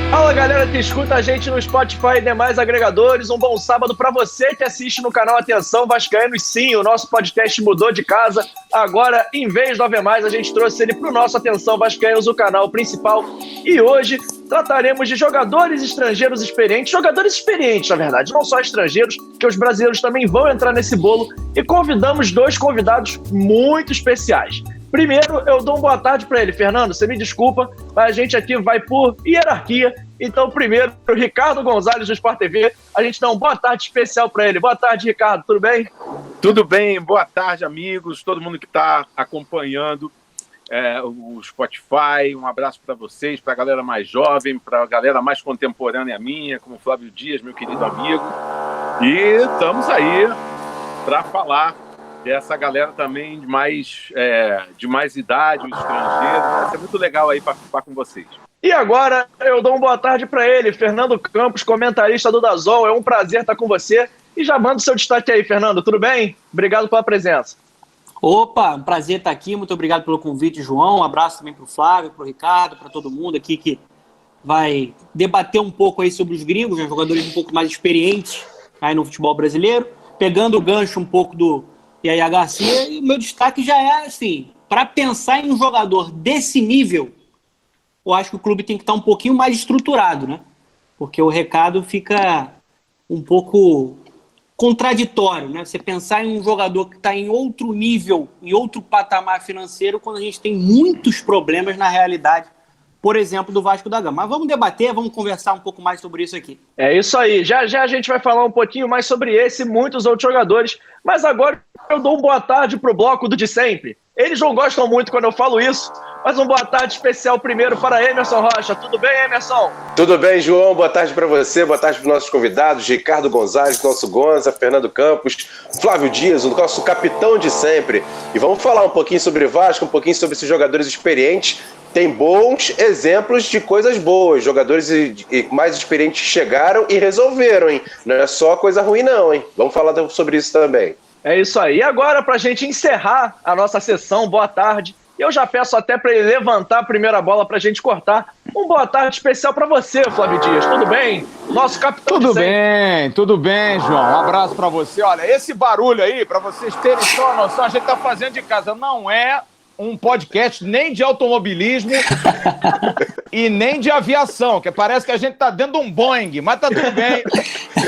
Fala galera que escuta a gente no Spotify e demais agregadores, um bom sábado para você que assiste no canal Atenção Vascaínos. Sim, o nosso podcast mudou de casa, agora em vez do Ave Mais a gente trouxe ele para o nosso Atenção Vascaínos, o canal principal, e hoje trataremos de jogadores estrangeiros experientes, na verdade, não só estrangeiros, que os brasileiros também vão entrar nesse bolo, e convidamos dois convidados muito especiais. Primeiro, eu dou uma boa tarde para ele. Fernando, você me desculpa, mas a gente aqui vai por hierarquia. Então, primeiro, o Ricardo Gonzalez do Sport TV, a gente dá uma boa tarde especial para ele. Boa tarde, Ricardo, tudo bem? Tudo bem, boa tarde, amigos, todo mundo que está acompanhando o Spotify. Um abraço para vocês, para a galera mais jovem, para a galera mais contemporânea minha, como Flávio Dias, meu querido amigo. E estamos aí para falar dessa galera também de mais idade, os estrangeiros. Vai ser muito legal aí participar com vocês. E agora eu dou uma boa tarde para ele, Fernando Campos, comentarista do DAZN. É um prazer estar com você. E já manda o seu destaque aí, Fernando. Tudo bem? Obrigado pela presença. Opa, um prazer estar aqui. Muito obrigado pelo convite, João. Um abraço também para o Flávio, para o Ricardo, para todo mundo aqui que vai debater um pouco aí sobre os gringos, né, jogadores um pouco mais experientes aí no futebol brasileiro. Pegando o gancho um pouco do Yaya Garcia, e o meu destaque já é assim, para pensar em um jogador desse nível, eu acho que o clube tem que estar um pouquinho mais estruturado, né? Porque o recado fica um pouco contraditório, né? Você pensar em um jogador que está em outro nível, em outro patamar financeiro, quando a gente tem muitos problemas na realidade, por exemplo, do Vasco da Gama. Mas vamos debater, vamos conversar um pouco mais sobre isso aqui. É isso aí. Já já a gente vai falar um pouquinho mais sobre esse e muitos outros jogadores. Mas agora eu dou uma boa tarde pro bloco do de sempre. Eles não gostam muito quando eu falo isso, mas uma boa tarde especial primeiro para Emerson Rocha. Tudo bem, Emerson? Tudo bem, João. Boa tarde para você, boa tarde para os nossos convidados, Ricardo Gonzalez, nosso Gonza, Fernando Campos, Flávio Dias, o nosso capitão de sempre. E vamos falar um pouquinho sobre Vasco, um pouquinho sobre esses jogadores experientes. Tem bons exemplos de coisas boas. Jogadores mais experientes chegaram e resolveram, hein? Não é só coisa ruim, não, hein? Vamos falar sobre isso também. É isso aí. E agora, para a gente encerrar a nossa sessão, boa tarde. Eu já peço até para ele levantar a primeira bola para a gente cortar. Um boa tarde especial para você, Flávio Dias. Tudo bem? Nosso capitão. Tudo bem, João. Um abraço para você. Olha, esse barulho aí, para vocês terem só a noção, a gente tá fazendo de casa. Não é um podcast nem de automobilismo e nem de aviação, que parece que a gente tá dentro de um Boeing, mas tá tudo bem.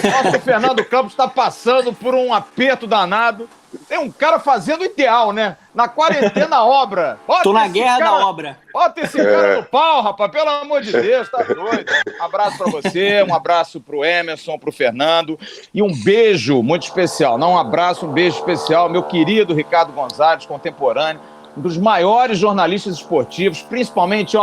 Nosso Fernando Campos está passando por um aperto danado. Tem um cara fazendo o ideal, né? Na quarentena obra. Tô na guerra da obra. Bota esse cara no pau, rapaz. Pelo amor de Deus, tá doido. Um abraço pra você, um abraço pro Emerson, pro Fernando. E um beijo muito especial. Não um abraço, um beijo especial. Meu querido Ricardo Gonzalez, contemporâneo. Um dos maiores jornalistas esportivos, principalmente,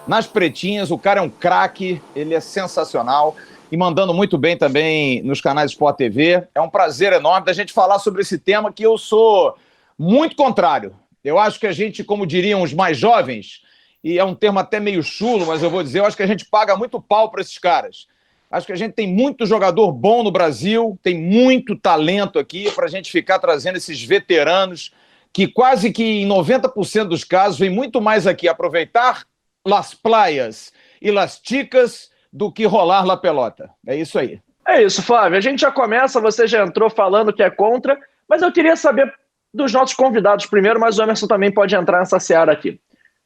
nas pretinhas. O cara é um craque, ele é sensacional. E mandando muito bem também nos canais Sport TV. É um prazer enorme da gente falar sobre esse tema que eu sou muito contrário. Eu acho que a gente, como diriam os mais jovens, e é um termo até meio chulo, mas eu vou dizer, eu acho que a gente paga muito pau para esses caras. Acho que a gente tem muito jogador bom no Brasil, tem muito talento aqui para a gente ficar trazendo esses veteranos que quase que em 90% dos casos vem muito mais aqui aproveitar las playas e las chicas do que rolar la pelota. É isso aí. É isso, Flávio. A gente já começa, você já entrou falando que é contra, mas eu queria saber dos nossos convidados primeiro, mas o Emerson também pode entrar nessa seara aqui.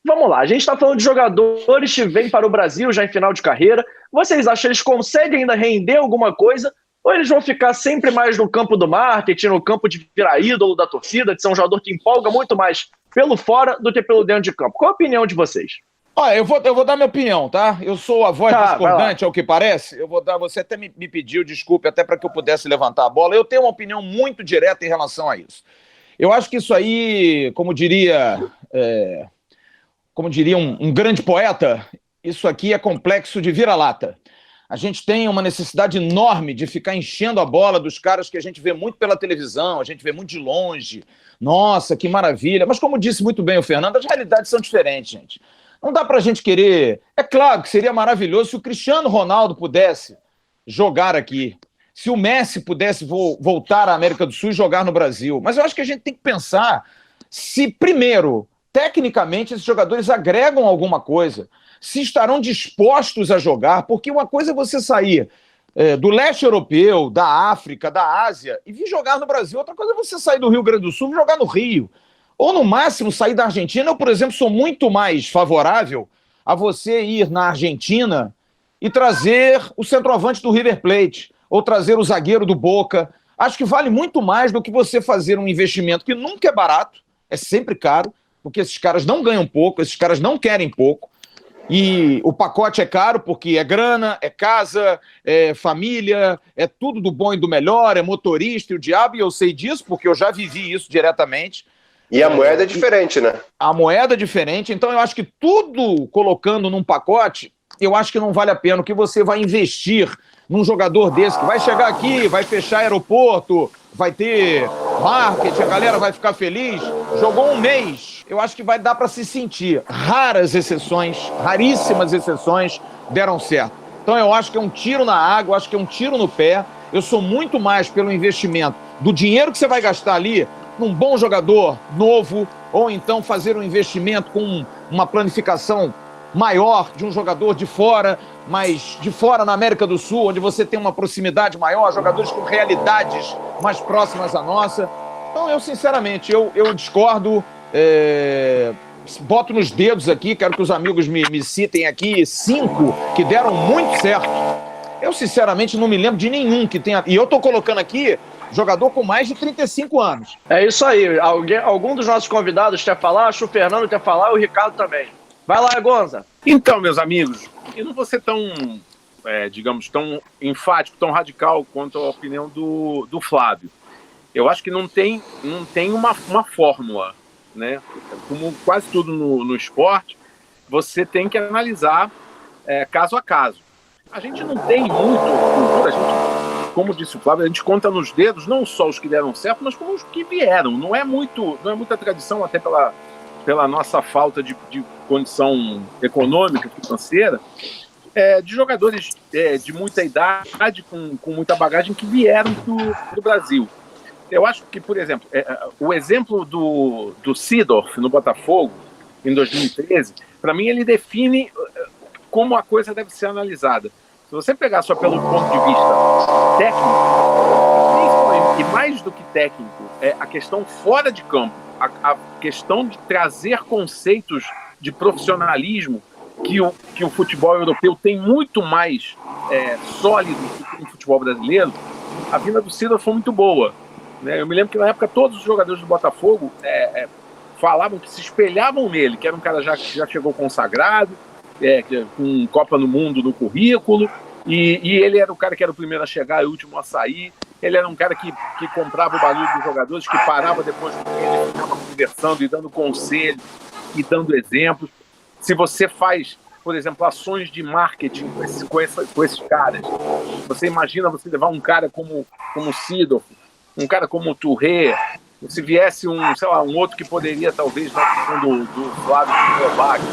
Vamos lá, a gente está falando de jogadores que vêm para o Brasil já em final de carreira. Vocês acham que eles conseguem ainda render alguma coisa? Ou eles vão ficar sempre mais no campo do marketing, no campo de virar ídolo da torcida, de ser um jogador que empolga muito mais pelo fora do que pelo dentro de campo? Qual a opinião de vocês? Olha, eu vou dar minha opinião, tá? Eu sou a voz discordante, ao que parece. Eu vou dar. Você até me pediu desculpa, até para que eu pudesse levantar a bola. Eu tenho uma opinião muito direta em relação a isso. Eu acho que isso aí, como diria um grande poeta, isso aqui é complexo de vira-lata. A gente tem uma necessidade enorme de ficar enchendo a bola dos caras que a gente vê muito pela televisão, a gente vê muito de longe. Nossa, que maravilha. Mas como disse muito bem o Fernando, as realidades são diferentes, gente. Não dá pra gente querer... É claro que seria maravilhoso se o Cristiano Ronaldo pudesse jogar aqui, se o Messi pudesse voltar à América do Sul e jogar no Brasil. Mas eu acho que a gente tem que pensar se, primeiro, tecnicamente, esses jogadores agregam alguma coisa, se estarão dispostos a jogar, porque uma coisa é você sair do leste europeu, da África, da Ásia, e vir jogar no Brasil. Outra coisa é você sair do Rio Grande do Sul e jogar no Rio. Ou, no máximo, sair da Argentina. Eu, por exemplo, sou muito mais favorável a você ir na Argentina e trazer o centroavante do River Plate, ou trazer o zagueiro do Boca. Acho que vale muito mais do que você fazer um investimento que nunca é barato, é sempre caro, porque esses caras não ganham pouco, esses caras não querem pouco, e o pacote é caro porque é grana, é casa, é família, é tudo do bom e do melhor, é motorista e o diabo, e eu sei disso porque eu já vivi isso diretamente. E a moeda é diferente, né? A moeda é diferente, então eu acho que tudo colocando num pacote, eu acho que não vale a pena. O que você vai investir num jogador desse que vai chegar aqui, vai fechar aeroporto, vai ter marketing, a galera vai ficar feliz, jogou um mês, eu acho que vai dar para se sentir. Raras exceções, raríssimas exceções deram certo. Então eu acho que é um tiro na água, acho que é um tiro no pé. Eu sou muito mais pelo investimento do dinheiro que você vai gastar ali num bom jogador novo, ou então fazer um investimento com uma planificação maior de um jogador de fora, mas de fora na América do Sul, onde você tem uma proximidade maior, jogadores com realidades mais próximas à nossa. Então, eu, sinceramente, eu discordo, boto nos dedos aqui, quero que os amigos me citem aqui 5 que deram muito certo. Eu, sinceramente, não me lembro de nenhum que tenha... E eu tô colocando aqui jogador com mais de 35 anos. É isso aí. Algum dos nossos convidados quer falar? Acho que o Fernando quer falar e o Ricardo também. Vai lá, Gonza. Então, meus amigos, eu não vou ser tão, digamos, tão enfático, tão radical quanto a opinião do Flávio. Eu acho que não tem uma fórmula, né? Como quase tudo no esporte, você tem que analisar caso a caso. A gente não tem muito, como disse o Flávio, a gente conta nos dedos não só os que deram certo, mas como os que vieram. Não é muita tradição, até pela nossa falta de condição econômica, financeira, de jogadores de muita idade, com muita bagagem, que vieram do Brasil. Eu acho que, por exemplo, o exemplo do Seedorf no Botafogo, em 2013, para mim ele define como a coisa deve ser analisada. Se você pegar só pelo ponto de vista técnico, e mais do que técnico, a questão fora de campo, a questão de trazer conceitos de profissionalismo que o futebol europeu tem muito mais sólido do que o futebol brasileiro, a vinda do Seedorf foi muito boa, né? Eu me lembro que na época todos os jogadores do Botafogo falavam que se espelhavam nele, que era um cara que já chegou consagrado, com Copa no Mundo no currículo, e ele era o cara que era o primeiro a chegar e o último a sair. Ele era um cara que comprava o barulho dos jogadores, que parava depois do treino, ficava conversando e dando conselhos e dando exemplos. Se você faz, por exemplo, ações de marketing com esses caras, você imagina você levar um cara como o Seedorf, um cara como o Touré, se viesse um outro que poderia, talvez, na questão do Flávio Kovac,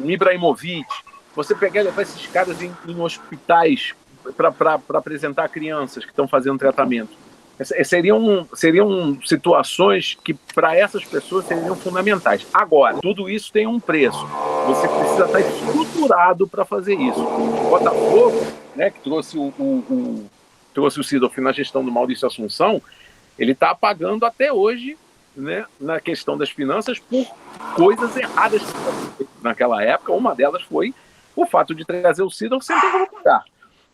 um Ibrahimovic, você pegar e levar esses caras em hospitais para apresentar crianças que estão fazendo tratamento. Seriam situações que, para essas pessoas, seriam fundamentais. Agora, tudo isso tem um preço. Você precisa estar estruturado para fazer isso. O Botafogo, né, que trouxe o Seedorf na gestão do Maurício Assunção, ele está pagando até hoje, né, na questão das finanças por coisas erradas que foram feitas naquela época. Uma delas foi o fato de trazer o Seedorf sem ter como pagar.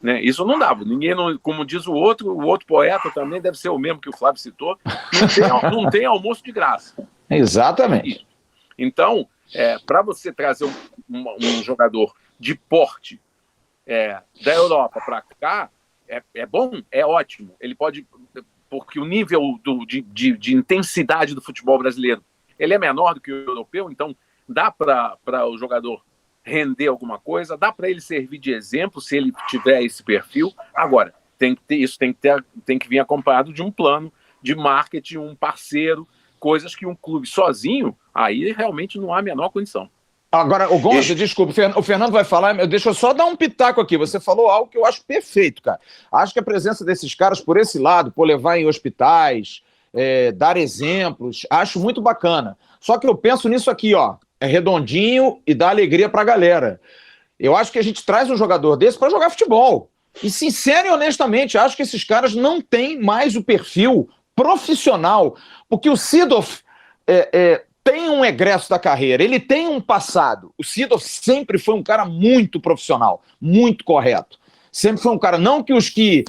Né? Isso não dava. Ninguém, como diz o outro poeta também deve ser o mesmo que o Flávio citou, não tem almoço de graça. Exatamente. Então, para você trazer um jogador de porte da Europa para cá, é bom, é ótimo. Ele pode, porque o nível de intensidade do futebol brasileiro ele é menor do que o europeu, então dá para o jogador render alguma coisa, dá para ele servir de exemplo se ele tiver esse perfil. Agora, tem que vir acompanhado de um plano de marketing, um parceiro, coisas que um clube sozinho, aí realmente não há a menor condição. Agora, o Gonza, desculpa, o Fernando vai falar, deixa eu só dar um pitaco aqui. Você falou algo que eu acho perfeito, cara. Acho que a presença desses caras por esse lado, por levar em hospitais, dar exemplos, acho muito bacana. Só que eu penso nisso aqui, ó, é redondinho e dá alegria pra galera. Eu acho que a gente traz um jogador desse para jogar futebol. E, sincero e honestamente, acho que esses caras não têm mais o perfil profissional, porque o Seedorf tem um egresso da carreira, ele tem um passado. O Seedorf sempre foi um cara muito profissional, muito correto. Sempre foi um cara, não que os que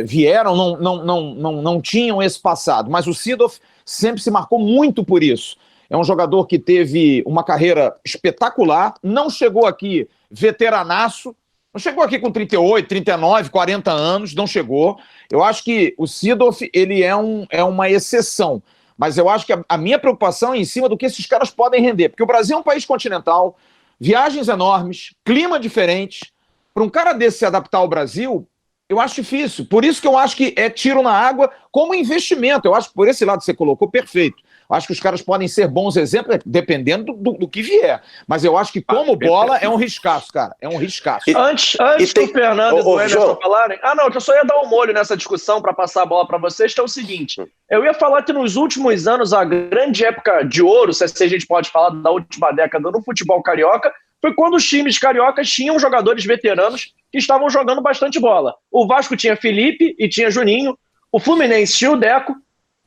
vieram não tinham esse passado, mas o Seedorf sempre se marcou muito por isso. É um jogador que teve uma carreira espetacular, não chegou aqui veteranaço, não chegou aqui com 38, 39, 40 anos, não chegou. Eu acho que o Seedorf, ele é uma exceção. Mas eu acho que a minha preocupação é em cima do que esses caras podem render. Porque o Brasil é um país continental, viagens enormes, clima diferente. Para um cara desse se adaptar ao Brasil, eu acho difícil. Por isso que eu acho que é tiro na água como investimento. Eu acho que por esse lado que você colocou, perfeito. Eu acho que os caras podem ser bons exemplos, dependendo do que vier. Mas eu acho que como bola é um riscaço, cara. É um riscaço. Antes que o Fernando e o Emerson falarem... que eu só ia dar um molho nessa discussão para passar a bola para vocês, que é o seguinte. Eu ia falar que nos últimos anos, a grande época de ouro, se a gente pode falar da última década no futebol carioca, foi quando os times cariocas tinham jogadores veteranos que estavam jogando bastante bola. O Vasco tinha Felipe e tinha Juninho. O Fluminense tinha o Deco.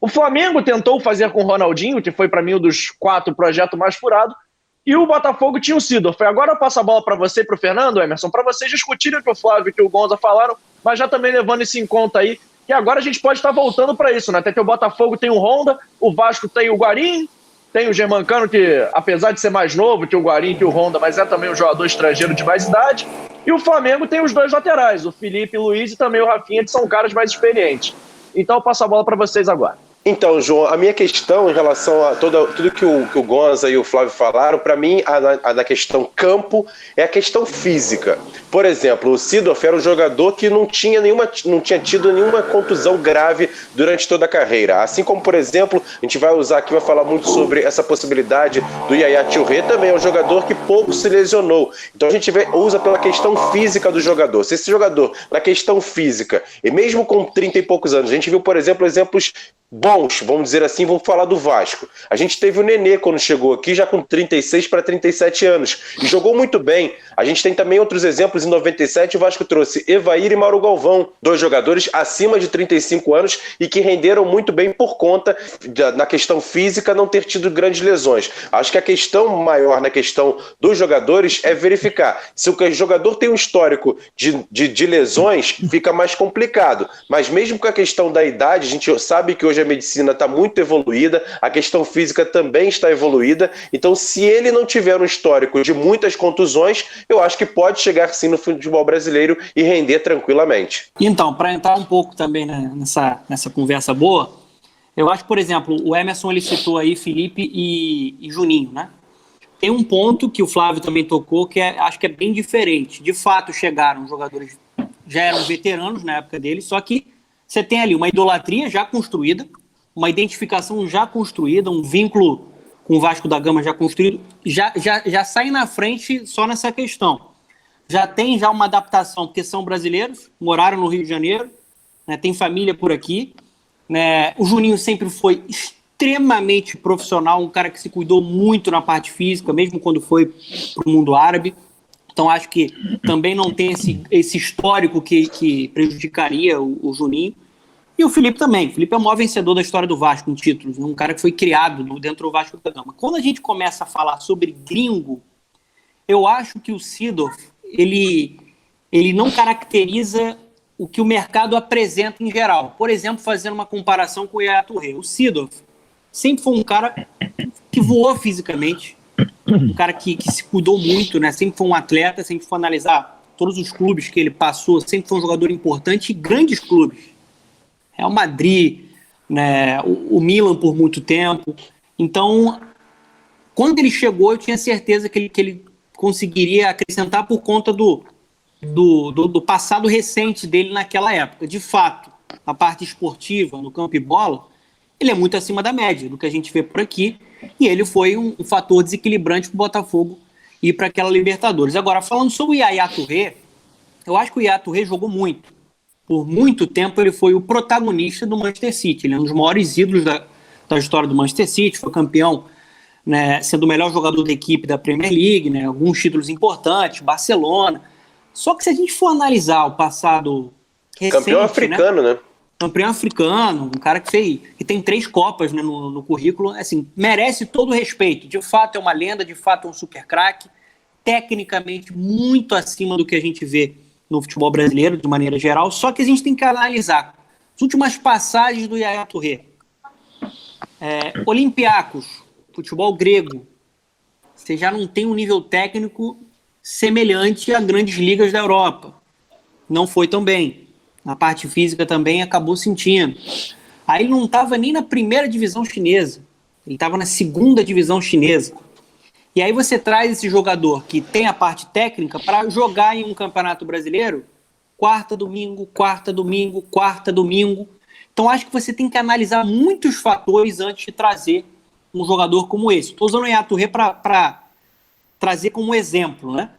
O Flamengo tentou fazer com o Ronaldinho, que foi para mim um dos 4 projetos mais furados, e o Botafogo tinha o Seedorf. Agora eu passo a bola para você e para o Fernando, Emerson, para vocês discutirem o que o Flávio e que o Gonza falaram, mas já também levando isso em conta aí, que agora a gente pode estar voltando para isso, né? Até que o Botafogo tem o Honda, o Vasco tem o Guarim, tem o Germancano, que apesar de ser mais novo que o Guarim, que o Honda, mas é também um jogador estrangeiro de mais idade, e o Flamengo tem os 2 laterais, o Felipe Luiz e também o Rafinha, que são caras mais experientes. Então eu passo a bola para vocês agora. Então, João, a minha questão em relação a tudo que o Gonza e o Flávio falaram, para mim, a da questão campo é a questão física. Por exemplo, o Seedorf era um jogador que não tinha tido nenhuma contusão grave durante toda a carreira. Assim como, por exemplo, a gente vai usar aqui, vai falar muito sobre essa possibilidade do Yaya Touré, também é um jogador que pouco se lesionou. Então a gente usa pela questão física do jogador. Se esse jogador, na questão física, e mesmo com 30 e poucos anos, a gente viu, por exemplo, exemplos bons, vamos dizer assim, vamos falar do Vasco. A gente teve o Nenê quando chegou aqui, já com 36 para 37 anos, e jogou muito bem. A gente tem também outros exemplos, em 97 o Vasco trouxe Evair e Mauro Galvão, 2 jogadores acima de 35 anos e que renderam muito bem por conta, na questão física, não ter tido grandes lesões. Acho que a questão maior na questão dos jogadores é verificar. Se o jogador tem um histórico de lesões, fica mais complicado. Mas mesmo com a questão da idade, a gente sabe que hoje a medicina está muito evoluída, a questão física também está evoluída, então se ele não tiver um histórico de muitas contusões, eu acho que pode chegar sim no futebol brasileiro e render tranquilamente. Então, para entrar um pouco também nessa conversa boa, eu acho, por exemplo, o Emerson ele citou aí Felipe e Juninho, né? Tem um ponto que o Flávio também tocou que acho que é bem diferente. De fato, chegaram jogadores, já eram veteranos na época deles, só que você tem ali uma idolatria já construída, uma identificação já construída, um vínculo com o Vasco da Gama já construído, já sai na frente só nessa questão. Já tem uma adaptação, porque são brasileiros, moraram no Rio de Janeiro, né, tem família por aqui. Né, o Juninho sempre foi extremamente profissional, um cara que se cuidou muito na parte física, mesmo quando foi para o mundo árabe. Então acho que também não tem esse histórico que prejudicaria o Juninho. E o Felipe também. O Felipe é o maior vencedor da história do Vasco em títulos, um cara que foi criado dentro do Vasco da Gama. Quando a gente começa a falar sobre gringo, eu acho que o Seedorf, ele não caracteriza o que o mercado apresenta em geral. Por exemplo, fazendo uma comparação com o Yaya Touré. O Seedorf sempre foi um cara que voou fisicamente, um cara que se cuidou muito, né? Sempre foi um atleta, sempre foi analisar todos os clubes que ele passou, sempre foi um jogador importante e grandes clubes. Real Madrid, né, o Milan por muito tempo. Então, quando ele chegou, eu tinha certeza que ele conseguiria acrescentar por conta do passado recente dele naquela época. De fato, na parte esportiva, no campo e bola, ele é muito acima da média do que a gente vê por aqui, e ele foi um fator desequilibrante para o Botafogo ir para aquela Libertadores. Agora, falando sobre o Yaya Touré, eu acho que o Yaya Touré jogou muito. Por muito tempo ele foi o protagonista do Manchester City. Ele é um dos maiores ídolos da história do Manchester City, foi campeão, né, sendo o melhor jogador da equipe da Premier League, né, alguns títulos importantes, Barcelona. Só que se a gente for analisar o passado recente... Campeão africano, né? Campeão africano, um cara que tem 3 Copas, né, no currículo, assim, merece todo o respeito. De fato é uma lenda, de fato é um super craque, tecnicamente muito acima do que a gente vê no futebol brasileiro, de maneira geral, só que a gente tem que analisar as últimas passagens do Yaya Touré. Olympiacos, futebol grego, você já não tem um nível técnico semelhante a grandes ligas da Europa. Não foi tão bem. Na parte física também acabou sentindo. Aí ele não estava nem na primeira divisão chinesa, ele estava na segunda divisão chinesa. E aí você traz esse jogador que tem a parte técnica para jogar em um campeonato brasileiro, quarta, domingo. Então acho que você tem que analisar muitos fatores antes de trazer um jogador como esse. Estou usando o Yaya Touré para trazer como exemplo, né?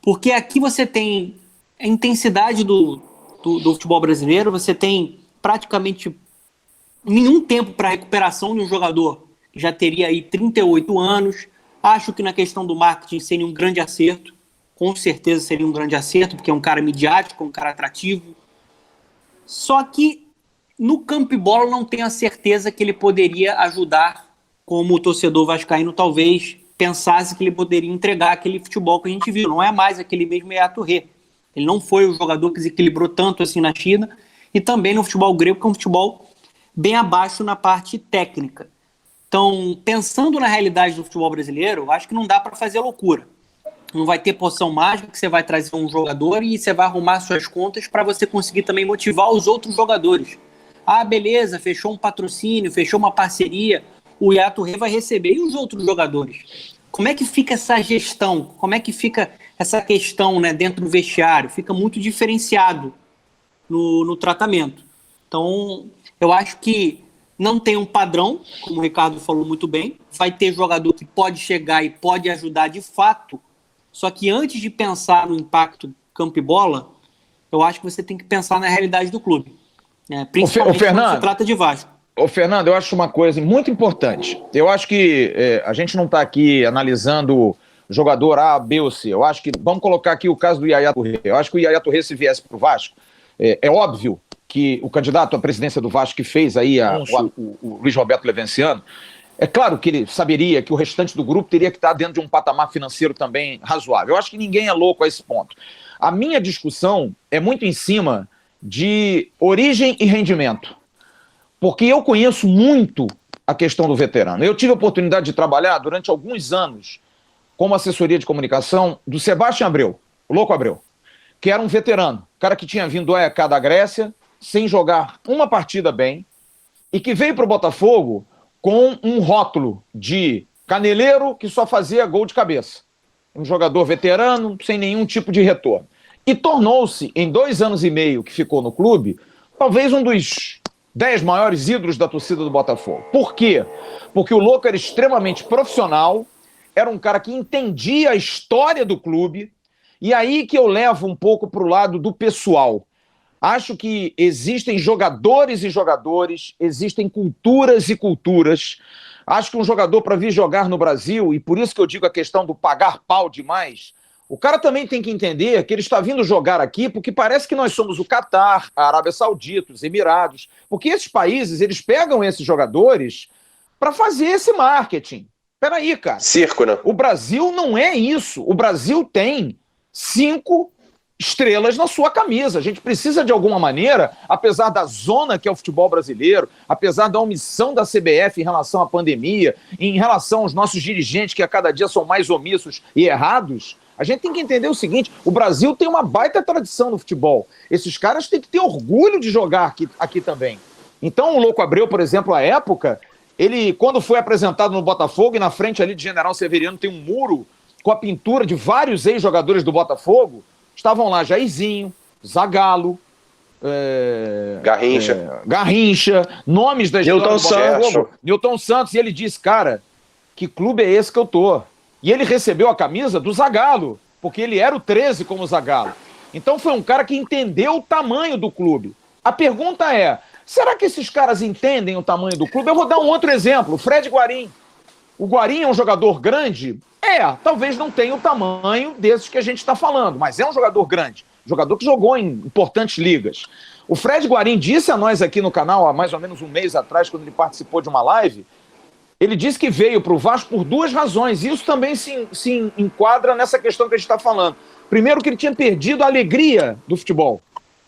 Porque aqui você tem a intensidade do futebol brasileiro, você tem praticamente nenhum tempo para recuperação de um jogador que já teria aí 38 anos. Acho que na questão do marketing seria um grande acerto, com certeza seria um grande acerto, porque é um cara midiático, um cara atrativo. Só que no campo e bola não tenho a certeza que ele poderia ajudar, como o torcedor vascaíno talvez pensasse que ele poderia entregar aquele futebol que a gente viu. Não é mais aquele mesmo Yaya Touré. Ele não foi o jogador que desequilibrou tanto assim na China, e também no futebol grego, que é um futebol bem abaixo na parte técnica. Então, pensando na realidade do futebol brasileiro, eu acho que não dá para fazer loucura. Não vai ter poção mágica que você vai trazer um jogador e você vai arrumar suas contas para você conseguir também motivar os outros jogadores. Ah, beleza, fechou um patrocínio, fechou uma parceria, o Yaya Touré vai receber. E os outros jogadores? Como é que fica essa gestão? Como é que fica essa questão, né, dentro do vestiário? Fica muito diferenciado no tratamento. Então, eu acho que não tem um padrão, como o Ricardo falou muito bem. Vai ter jogador que pode chegar e pode ajudar de fato. Só que antes de pensar no impacto campo e bola, eu acho que você tem que pensar na realidade do clube. Principalmente quando se trata de Vasco. Ô, Fernando, eu acho uma coisa muito importante. Eu acho que a gente não está aqui analisando jogador A, B ou C. Eu acho que, vamos colocar aqui o caso do Yaya Touré. Eu acho que o Yaya Touré, se viesse para o Vasco, é óbvio que o candidato à presidência do Vasco que fez aí o Luiz Roberto Levenciano, é claro que ele saberia que o restante do grupo teria que estar dentro de um patamar financeiro também razoável. Eu acho que ninguém é louco a esse ponto. A minha discussão é muito em cima de origem e rendimento, porque eu conheço muito a questão do veterano. Eu tive a oportunidade de trabalhar durante alguns anos como assessoria de comunicação do Sebastião Abreu, o Louco Abreu, que era um veterano, cara que tinha vindo do AEK da Grécia, sem jogar uma partida bem, e que veio para o Botafogo com um rótulo de caneleiro que só fazia gol de cabeça. Um jogador veterano, sem nenhum tipo de retorno. E tornou-se, em 2 anos e meio que ficou no clube, talvez um dos 10 maiores ídolos da torcida do Botafogo. Por quê? Porque o Louco era extremamente profissional, era um cara que entendia a história do clube, e aí que eu levo um pouco para o lado do pessoal. Acho que existem jogadores e jogadores, existem culturas e culturas. Acho que um jogador para vir jogar no Brasil, e por isso que eu digo a questão do pagar pau demais, o cara também tem que entender que ele está vindo jogar aqui porque parece que nós somos o Catar, a Arábia Saudita, os Emirados, porque esses países, eles pegam esses jogadores para fazer esse marketing. Peraí, cara. Circo, né? O Brasil não é isso. O Brasil tem 5 estrelas na sua camisa. A gente precisa, de alguma maneira, apesar da zona que é o futebol brasileiro, apesar da omissão da CBF em relação à pandemia, em relação aos nossos dirigentes que a cada dia são mais omissos e errados, a gente tem que entender o seguinte: o Brasil tem uma baita tradição no futebol. Esses caras têm que ter orgulho de jogar aqui também. Então o Louco Abreu, por exemplo, à época, ele, quando foi apresentado no Botafogo, e na frente ali de General Severiano tem um muro com a pintura de vários ex-jogadores do Botafogo, estavam lá Jairzinho, Zagallo, Garrincha, nomes da história do Botafogo, Newton Santos, e ele disse: cara, que clube é esse que eu tô? E ele recebeu a camisa do Zagallo, porque ele era o 13 como Zagallo. Então foi um cara que entendeu o tamanho do clube. A pergunta é, será que esses caras entendem o tamanho do clube? Eu vou dar um outro exemplo, o Fred Guarim. O Guarim é um jogador grande? Talvez não tenha o tamanho desses que a gente está falando, mas é um jogador grande. Jogador que jogou em importantes ligas. O Fred Guarim disse a nós aqui no canal, há mais ou menos um mês atrás, quando ele participou de uma live, ele disse que veio para o Vasco por duas razões. E isso também se enquadra nessa questão que a gente está falando. Primeiro, que ele tinha perdido a alegria do futebol.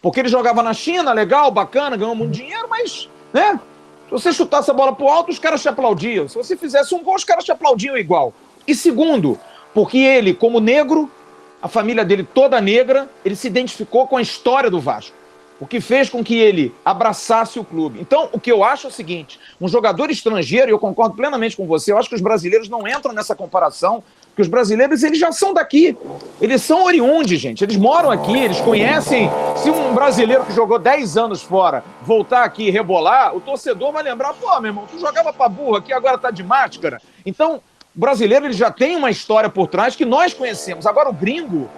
Porque ele jogava na China, legal, bacana, ganhou muito dinheiro, mas, né? Se você chutasse a bola pro alto, os caras te aplaudiam. Se você fizesse um gol, os caras te aplaudiam igual. E segundo, porque ele, como negro, a família dele toda negra, ele se identificou com a história do Vasco. O que fez com que ele abraçasse o clube. Então, o que eu acho é o seguinte, um jogador estrangeiro, e eu concordo plenamente com você, eu acho que os brasileiros não entram nessa comparação, porque os brasileiros, eles já são daqui. Eles são oriundes, gente. Eles moram aqui, eles conhecem. Se um brasileiro que jogou 10 anos fora voltar aqui e rebolar, o torcedor vai lembrar, pô, meu irmão, tu jogava pra burro aqui, agora tá de máscara. Então, o brasileiro, ele já tem uma história por trás que nós conhecemos. Agora, o gringo,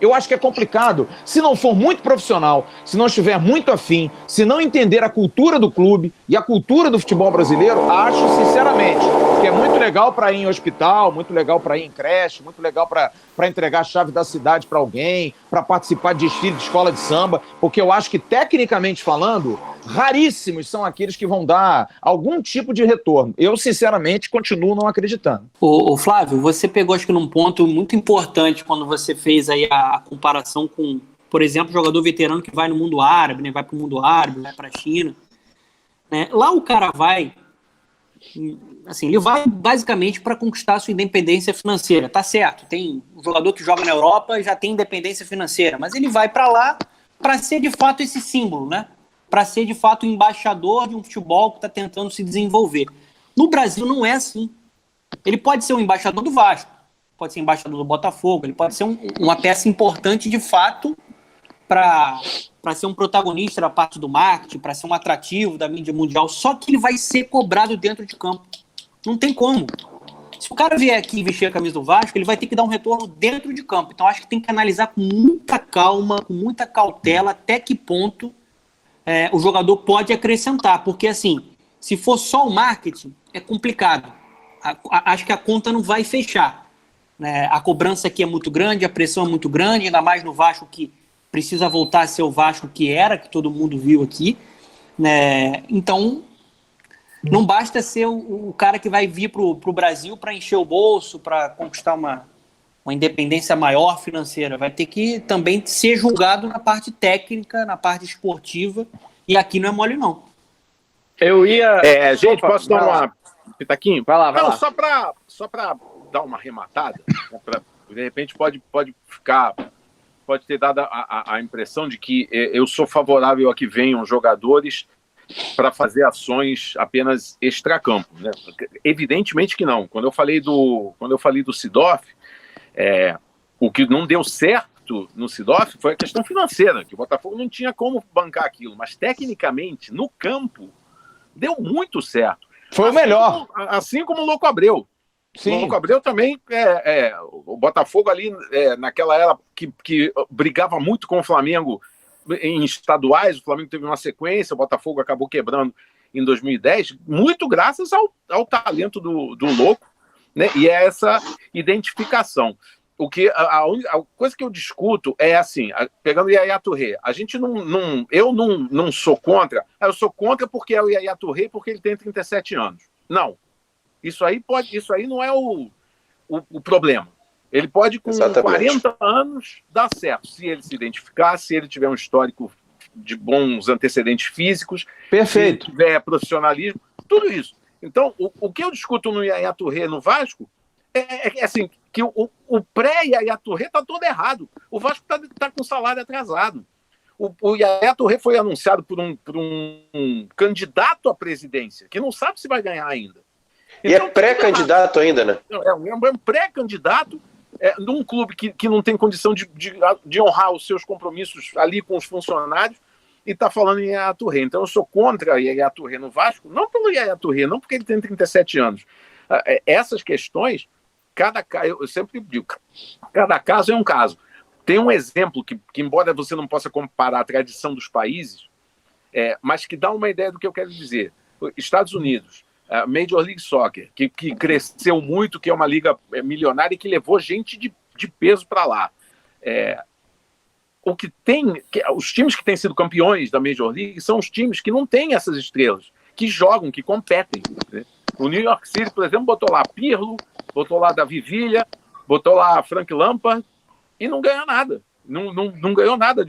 eu acho que é complicado. Se não for muito profissional, se não estiver muito afim, se não entender a cultura do clube e a cultura do futebol brasileiro, acho sinceramente que é muito legal para ir em hospital, muito legal para ir em creche, muito legal para entregar a chave da cidade para alguém, para participar de desfile de escola de samba, porque eu acho que, tecnicamente falando, raríssimos são aqueles que vão dar algum tipo de retorno. Eu, sinceramente, continuo não acreditando. Ô Flávio, você pegou, acho que num ponto muito importante quando você fez aí a comparação com, por exemplo, jogador veterano que vai no mundo árabe, né? Vai para o mundo árabe, vai para a China. Né? Lá o cara vai, assim, ele vai basicamente para conquistar a sua independência financeira, tá certo? Tem um jogador que joga na Europa e já tem independência financeira, mas ele vai para lá para ser de fato esse símbolo, né? Para ser de fato o embaixador de um futebol que está tentando se desenvolver. No Brasil não é assim. Ele pode ser um embaixador do Vasco, pode ser embaixador do Botafogo, ele pode ser uma peça importante de fato para ser um protagonista da parte do marketing, para ser um atrativo da mídia mundial, só que ele vai ser cobrado dentro de campo. Não tem como. Se o cara vier aqui vestir a camisa do Vasco, ele vai ter que dar um retorno dentro de campo. Então acho que tem que analisar com muita calma, com muita cautela, até que ponto o jogador pode acrescentar. Porque assim, se for só o marketing, é complicado. Acho que a conta não vai fechar. Né? A cobrança aqui é muito grande, a pressão é muito grande, ainda mais no Vasco, que precisa voltar a ser o Vasco que era, que todo mundo viu aqui. Né? Então, não basta ser o cara que vai vir para o Brasil para encher o bolso, para conquistar uma independência maior financeira. Vai ter que também ser julgado na parte técnica, na parte esportiva, e aqui não é mole, não. Eu ia... Gente, posso dar uma pitaquinho? Vai lá. Não, só para dar uma arrematada, de repente pode ter dado a impressão de que eu sou favorável a que venham jogadores para fazer ações apenas extracampo, né? Evidentemente que não. Quando eu falei do Seedorf, o que não deu certo no Seedorf foi a questão financeira, que o Botafogo não tinha como bancar aquilo, mas tecnicamente, no campo, deu muito certo. Foi o melhor. Assim como o Louco Abreu. Sim. O Louco Abreu também, o Botafogo ali, naquela era que brigava muito com o Flamengo em estaduais, o Flamengo teve uma sequência, o Botafogo acabou quebrando em 2010, muito graças ao talento do Louco, né? E é essa identificação. A coisa que eu discuto é assim, pegando o Yaya Touré, eu não sou contra, eu sou contra porque é o Yaya Touré porque ele tem 37 anos. Não. Isso aí não é o problema. Ele pode, com Exatamente. 40 anos, dar certo, se ele se identificar, se ele tiver um histórico de bons antecedentes físicos, Perfeito. se tiver profissionalismo, tudo isso. Então, o que eu discuto no Yaya Touré no Vasco é assim, que o pré-Yaya Touré está todo errado. O Vasco está com salário atrasado. O Yaya Touré foi anunciado por um candidato à presidência, que não sabe se vai ganhar ainda. E é pré-candidato ainda, né? É um pré-candidato num clube que não tem condição de honrar os seus compromissos ali com os funcionários e está falando em Yaya Touré. Então eu sou contra Yaya Touré no Vasco, não pelo Yaya Touré, não porque ele tem 37 anos. Essas questões eu sempre digo, cada caso é um caso. Tem um exemplo que embora você não possa comparar a tradição dos países, mas que dá uma ideia do que eu quero dizer. Estados Unidos, a Major League Soccer, que cresceu muito, que é uma liga milionária e que levou gente de peso para lá. Os times que têm sido campeões da Major League são os times que não têm essas estrelas, que jogam, que competem, né? O New York City, por exemplo, botou lá Pirlo, botou lá Davi Villa, botou lá Frank Lampard e não ganhou nada. Não ganhou nada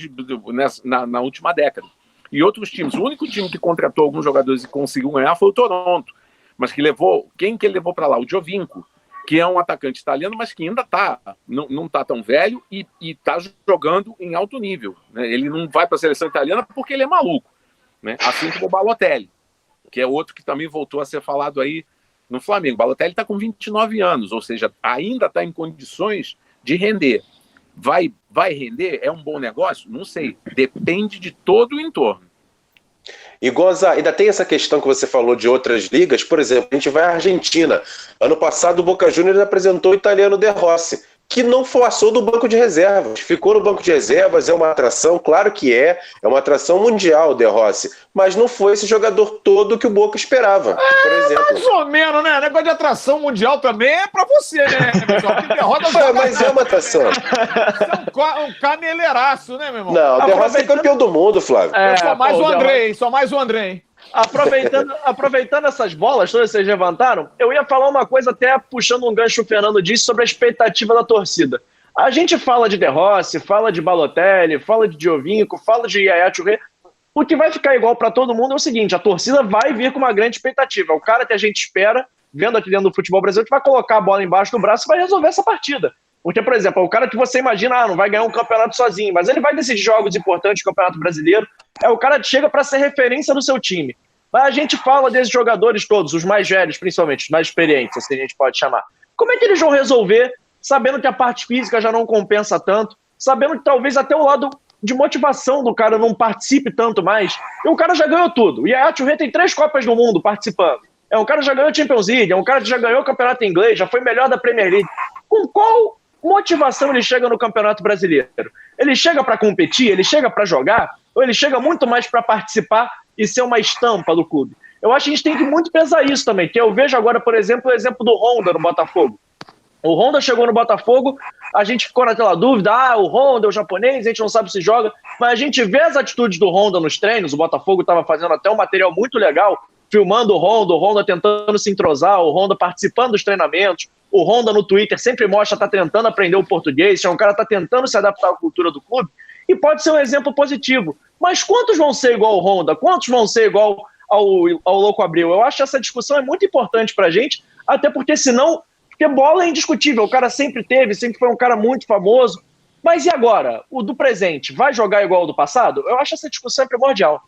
na última década. E outros times, o único time que contratou alguns jogadores e conseguiu ganhar foi o Toronto, mas que levou, quem que ele levou para lá? O Giovinco, que é um atacante italiano, mas que ainda não está tão velho e está jogando em alto nível, né? Ele não vai para a seleção italiana porque ele é maluco, né? Assim como o Balotelli, que é outro que também voltou a ser falado aí no Flamengo. O Balotelli está com 29 anos, ou seja, ainda está em condições de render. Vai render? É um bom negócio? Não sei. Depende de todo o entorno. E Gonza, ainda tem essa questão que você falou de outras ligas. Por exemplo, a gente vai à Argentina. Ano passado o Boca Juniors apresentou o italiano De Rossi, que não passou do banco de reservas. Ficou no banco de reservas, é uma atração, claro que é uma atração mundial, De Rossi, mas não foi esse jogador todo que o Boca esperava, por exemplo. Mais ou menos, né? Negócio de atração mundial também é pra você, né, meu irmão? Mas é uma atração. Você é um caneleiraço, né, meu irmão? Não, De Rossi é campeão do mundo, Flávio. Só mais o André. Aproveitando essas bolas todas que vocês levantaram, eu ia falar uma coisa até puxando um gancho, o Fernando disse, sobre a expectativa da torcida. A gente fala de De Rossi, fala de Balotelli, fala de Giovinco, fala de Yaya Touré. O que vai ficar igual para todo mundo é o seguinte: a torcida vai vir com uma grande expectativa. O cara que a gente espera, vendo aqui dentro do futebol brasileiro, que vai colocar a bola embaixo do braço e vai resolver essa partida. Porque, por exemplo, o cara que você imagina, não vai ganhar um campeonato sozinho, mas ele vai decidir jogos importantes do Campeonato Brasileiro. É o cara que chega para ser referência do seu time. Mas a gente fala desses jogadores todos, os mais velhos principalmente, os mais experientes, assim a gente pode chamar. Como é que eles vão resolver, sabendo que a parte física já não compensa tanto, sabendo que talvez até o lado de motivação do cara não participe tanto mais? E o cara já ganhou tudo. O Yaya Touré tem 3 Copas do Mundo participando. É um cara que já ganhou a Champions League, é um cara que já ganhou o Campeonato Inglês, já foi melhor da Premier League. Com qual motivação ele chega no Campeonato Brasileiro? Ele chega para competir? Ele chega para jogar? Ou ele chega muito mais para participar e ser uma estampa do clube? Eu acho que a gente tem que muito pesar isso também, que eu vejo agora, por exemplo, o exemplo do Honda no Botafogo. O Honda chegou no Botafogo, a gente ficou naquela dúvida, o Honda é o japonês, a gente não sabe se joga, mas a gente vê as atitudes do Honda nos treinos. O Botafogo estava fazendo até um material muito legal, filmando o Honda tentando se entrosar, o Honda participando dos treinamentos. O Honda no Twitter sempre mostra, está tentando aprender o português, um cara está tentando se adaptar à cultura do clube, e pode ser um exemplo positivo. Mas quantos vão ser igual ao Honda? Quantos vão ser igual ao Louco Abreu? Eu acho que essa discussão é muito importante pra gente, até porque senão, porque bola é indiscutível, o cara sempre foi um cara muito famoso, mas e agora? O do presente vai jogar igual ao do passado? Eu acho que essa discussão é primordial.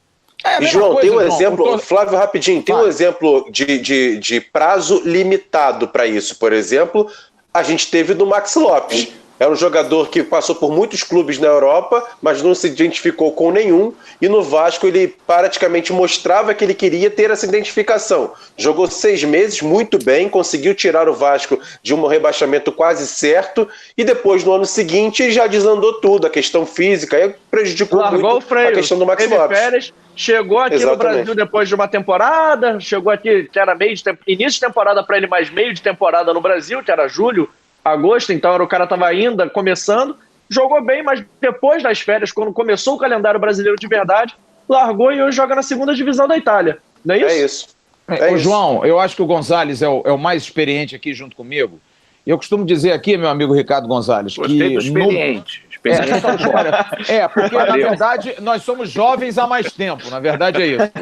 E João, tem um exemplo, Flávio, rapidinho, tem um exemplo de prazo limitado para isso. Por exemplo, a gente teve do Maxi Lopes. Era um jogador que passou por muitos clubes na Europa, mas não se identificou com nenhum. E no Vasco ele praticamente mostrava que ele queria ter essa identificação. Jogou 6 meses muito bem, conseguiu tirar o Vasco de um rebaixamento quase certo. E depois, no ano seguinte, já desandou tudo. A questão física aí prejudicou muito a questão do Maxi Lopes. Pérez chegou aqui no Brasil depois de uma temporada, chegou aqui, que era início de temporada para ele, mais meio de temporada no Brasil, que era julho, agosto, então o cara estava ainda começando, jogou bem, mas depois das férias, quando começou o calendário brasileiro de verdade, largou e hoje joga na 2ª divisão da Itália. Não é isso? É isso. João, eu acho que o Gonzalez é o mais experiente aqui junto comigo. E eu costumo dizer aqui, meu amigo Ricardo Gonzalez, que... experiente. Porque na verdade nós somos jovens há mais tempo, na verdade é isso.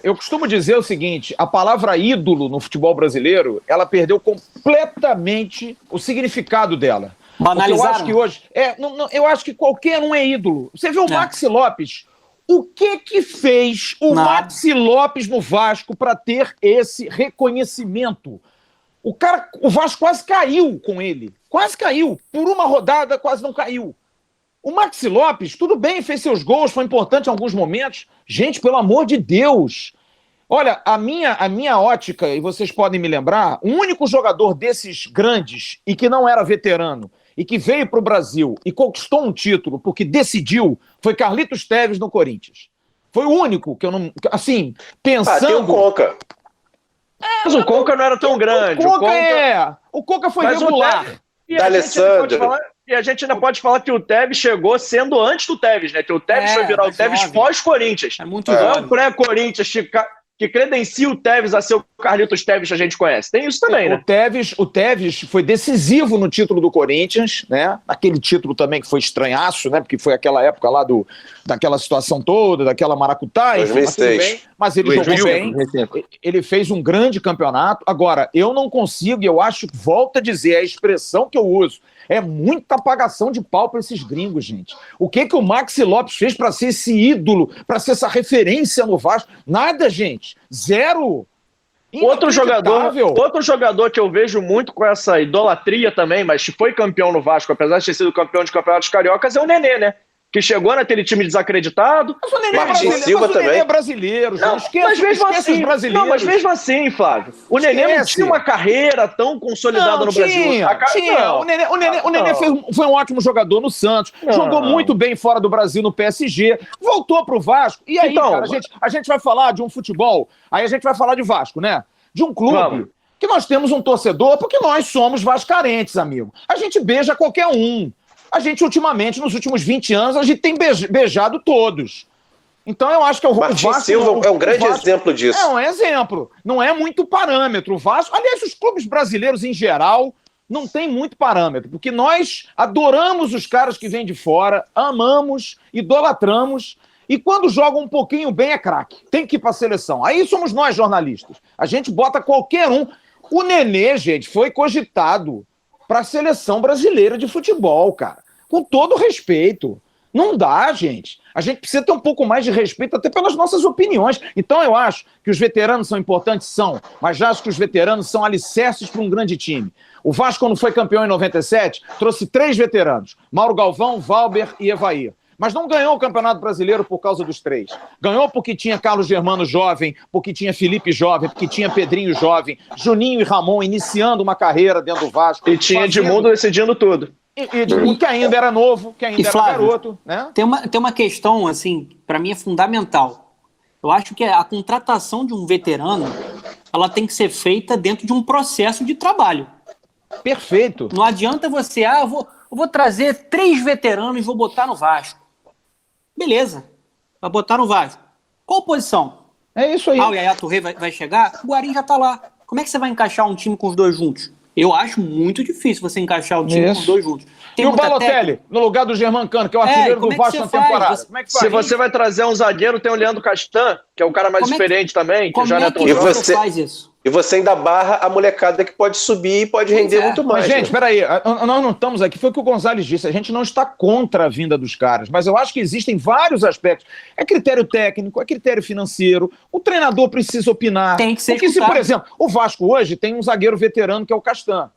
Eu costumo dizer o seguinte: a palavra ídolo no futebol brasileiro, ela perdeu completamente o significado dela. Banalizaram. Eu acho que hoje, eu acho que qualquer um é ídolo. Você vê o Maxi Lopes, o que fez o Maxi Lopes no Vasco para ter esse reconhecimento? O Vasco quase caiu com ele. Quase caiu. Por uma rodada, quase não caiu. O Maxi Lopes, tudo bem, fez seus gols, foi importante em alguns momentos. Gente, pelo amor de Deus. Olha, a minha ótica, e vocês podem me lembrar, o único jogador desses grandes e que não era veterano e que veio para o Brasil e conquistou um título porque decidiu foi Carlitos Tevez no Corinthians. Foi o único que eu não... Assim, pensando... Tem o Conca. Mas o Conca não era tão grande. O Conca foi Mas regular. E a gente ainda pode falar que o Tevez chegou sendo antes do Tevez, né? Que o Tevez foi virar o Tevez pós-Corinthians. É muito Não é jovem. o pré-Corinthians que credencia o Tevez a ser o Carlitos Tevez que a gente conhece. Tem isso também, né? O Tevez foi decisivo no título do Corinthians, né? Aquele título também que foi estranhaço, né? Porque foi aquela época lá daquela situação toda, daquela maracutaia. 2006. Mas ele jogou bem. Ele fez um grande campeonato. Agora, eu não consigo, e eu acho, volto a dizer, a expressão que eu uso, é muita apagação de pau para esses gringos, gente. O que o Maxi Lopes fez para ser esse ídolo, para ser essa referência no Vasco? Nada, gente. Zero. Outro jogador que eu vejo muito com essa idolatria também, mas que foi campeão no Vasco, apesar de ter sido campeão de campeonatos cariocas, é o Nenê, né? Que chegou naquele time desacreditado. Mas o Nenê também é brasileiro. Não, mas mesmo assim, os brasileiros. Não, mas mesmo assim, Flávio, o Nenê não tinha uma carreira tão consolidada no Brasil. Tinha. O Nenê foi um ótimo jogador no Santos, jogou muito bem fora do Brasil no PSG, voltou pro Vasco. E aí, então, cara, a gente vai falar de um futebol, aí a gente vai falar de Vasco, né? De um clube que nós temos um torcedor, porque nós somos vascarentes, amigo. A gente beija qualquer um. A gente, ultimamente, nos últimos 20 anos, a gente tem beijado todos. Então, eu acho que o Martim Vasco... Silva é um grande exemplo disso. É um exemplo. Não é muito parâmetro. O Vasco... Aliás, os clubes brasileiros, em geral, não tem muito parâmetro, porque nós adoramos os caras que vêm de fora, amamos, idolatramos, e quando jogam um pouquinho bem é craque. Tem que ir para a seleção. Aí somos nós, jornalistas. A gente bota qualquer um. O Nenê, gente, foi cogitado para a seleção brasileira de futebol, cara. Com todo respeito. Não dá, gente. A gente precisa ter um pouco mais de respeito até pelas nossas opiniões. Então eu acho que os veteranos são importantes, são, mas já acho que os veteranos são alicerces para um grande time. O Vasco, quando foi campeão em 97, trouxe 3 veteranos, Mauro Galvão, Valber e Evair. Mas não ganhou o Campeonato Brasileiro por causa dos 3. Ganhou porque tinha Carlos Germano jovem, porque tinha Felipe jovem, porque tinha Pedrinho jovem, Juninho e Ramon iniciando uma carreira dentro do Vasco. E tinha Edmundo decidindo tudo. Edmundo, que ainda era novo, que ainda era garoto. Né? Tem uma questão, assim, para mim é fundamental. Eu acho que a contratação de um veterano, ela tem que ser feita dentro de um processo de trabalho. Perfeito. Não adianta você, eu vou trazer 3 veteranos e vou botar no Vasco. Beleza, vai botar no Vasco. Qual posição? É isso aí. O Yaya Touré vai chegar, o Guarim já tá lá. Como é que você vai encaixar um time com os 2 juntos? Eu acho muito difícil você encaixar o time com os 2 juntos. E o Balotelli, no lugar do Germancano, que é o artilheiro do Vasco na temporada. Como é que faz? Se você vai trazer um zagueiro, tem o Leandro Castan, que é o cara mais experiente também, que já não é tão jovem. Você faz isso? E você ainda barra a molecada que pode subir e pode render muito mais. Mas, gente, peraí, nós não estamos aqui, foi o que o Gonzalez disse, a gente não está contra a vinda dos caras, mas eu acho que existem vários aspectos. É critério técnico, é critério financeiro, o treinador precisa opinar. Tem que ser Porque se, por exemplo, o Vasco hoje tem um zagueiro veterano que é o Castan.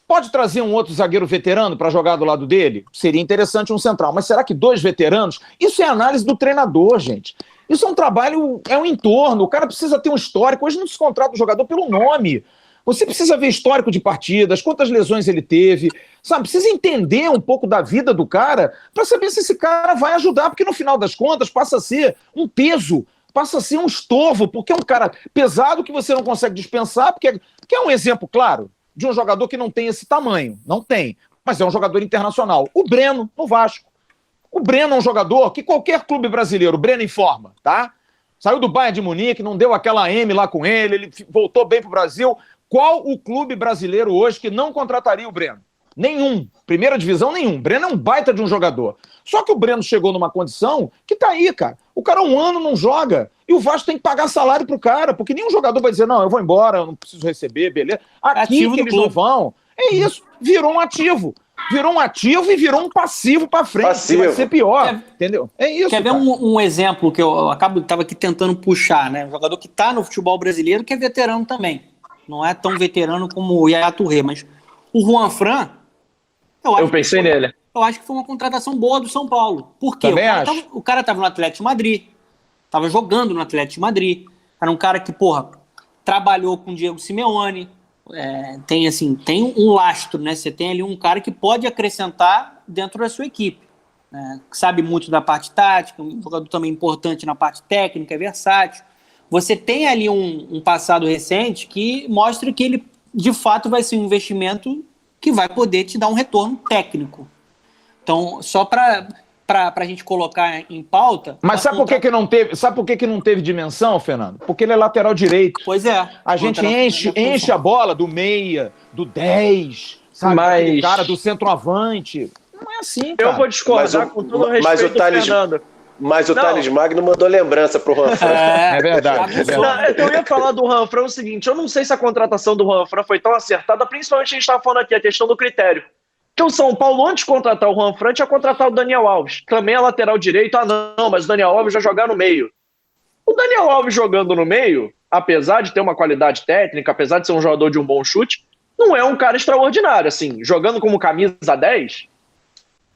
Pode trazer um outro zagueiro veterano para jogar do lado dele? Seria interessante um central. Mas será que 2 veteranos? Isso é análise do treinador, gente. Isso é um trabalho, é um entorno. O cara precisa ter um histórico. Hoje não se contrata o jogador pelo nome. Você precisa ver histórico de partidas, quantas lesões ele teve, sabe? Precisa entender um pouco da vida do cara para saber se esse cara vai ajudar, porque no final das contas passa a ser um peso, passa a ser um estorvo, porque é um cara pesado que você não consegue dispensar, porque é um exemplo claro de um jogador que não tem esse tamanho. Não tem. Mas é um jogador internacional. O Breno, no Vasco. O Breno é um jogador que qualquer clube brasileiro, o Breno informa, tá? Saiu do Bayern de Munique, não deu aquela M lá com ele voltou bem pro Brasil. Qual o clube brasileiro hoje que não contrataria o Breno? Nenhum. Primeira divisão, nenhum. O Breno é um baita de um jogador. Só que o Breno chegou numa condição que tá aí, cara. O cara 1 ano não joga. E o Vasco tem que pagar salário pro cara, porque nenhum jogador vai dizer, não, eu vou embora, eu não preciso receber, beleza. Aqui ativo que eles não vão. É isso. Virou um ativo. Virou um ativo e virou um passivo pra frente. Que vai ser pior. Entendeu? É isso. Quer ver um exemplo que eu tava aqui tentando puxar, né? Um jogador que tá no futebol brasileiro, que é veterano também. Não é tão veterano como o Yaya Touré, mas o Juan Fran, eu pensei nele. Eu acho que foi uma contratação boa do São Paulo. Por quê? O cara tava no Atlético de Madrid, tava jogando no Atlético de Madrid, Era um cara que, porra, trabalhou com o Diego Simeone, tem um lastro, né? Você tem ali um cara que pode acrescentar dentro da sua equipe, né? Sabe muito da parte tática, um jogador também importante na parte técnica, é versátil. Você tem ali um passado recente que mostra que ele, de fato, vai ser um investimento que vai poder te dar um retorno técnico. Então, só para a gente colocar em pauta... Mas sabe por que não teve dimensão, Fernando? Porque ele é lateral direito. Pois é. A gente enche a bola do meia, do 10, sabe? Mas... cara, do centroavante. Não é assim, cara. Eu vou discordar com todo o respeito do Fernando. Mas o Thales Magno mandou lembrança pro Juanfran. É verdade. Eu ia falar do Juanfran o seguinte, eu não sei se a contratação do Juanfran foi tão acertada, principalmente a gente estava falando aqui a questão do critério. Que o São Paulo, antes de contratar o Juanfran, tinha contratado o Daniel Alves, que também é lateral direito. Não, mas o Daniel Alves vai jogar no meio. O Daniel Alves jogando no meio, apesar de ter uma qualidade técnica, apesar de ser um jogador de um bom chute, não é um cara extraordinário, assim. Jogando como camisa 10,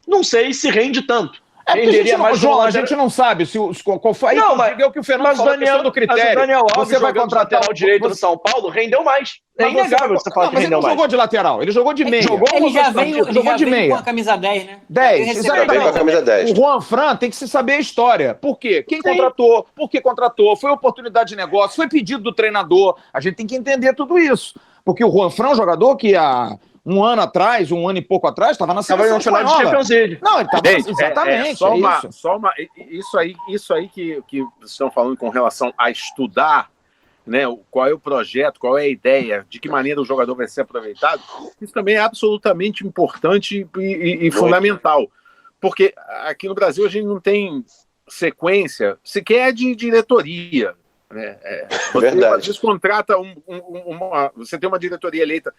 não sei se rende tanto. A gente não sabe qual foi. Não, mas é o que o Fernando falou, Daniel, do critério. mas o Daniel Alves você vai contratar o direito do São Paulo, rendeu mais. É inegável você falar que rendeu mais. Ele não jogou de lateral, ele jogou de meia. Ele já veio com a camisa 10, né? 10, exatamente. Com a camisa 10. O Juanfran tem que se saber a história. Por quê? Quem contratou? Por que contratou? Foi oportunidade de negócio? Foi pedido do treinador? A gente tem que entender tudo isso. Porque o Juanfran é um jogador que um ano e pouco atrás, estava na seleção espanhola. Não, ele estava... Exatamente, Isso aí que vocês estão falando com relação a estudar, né, qual é o projeto, qual é a ideia, de que maneira o jogador vai ser aproveitado, isso também é absolutamente importante e fundamental. Porque aqui no Brasil a gente não tem sequência sequer de diretoria. Você às vezes contrata você tem uma diretoria eleita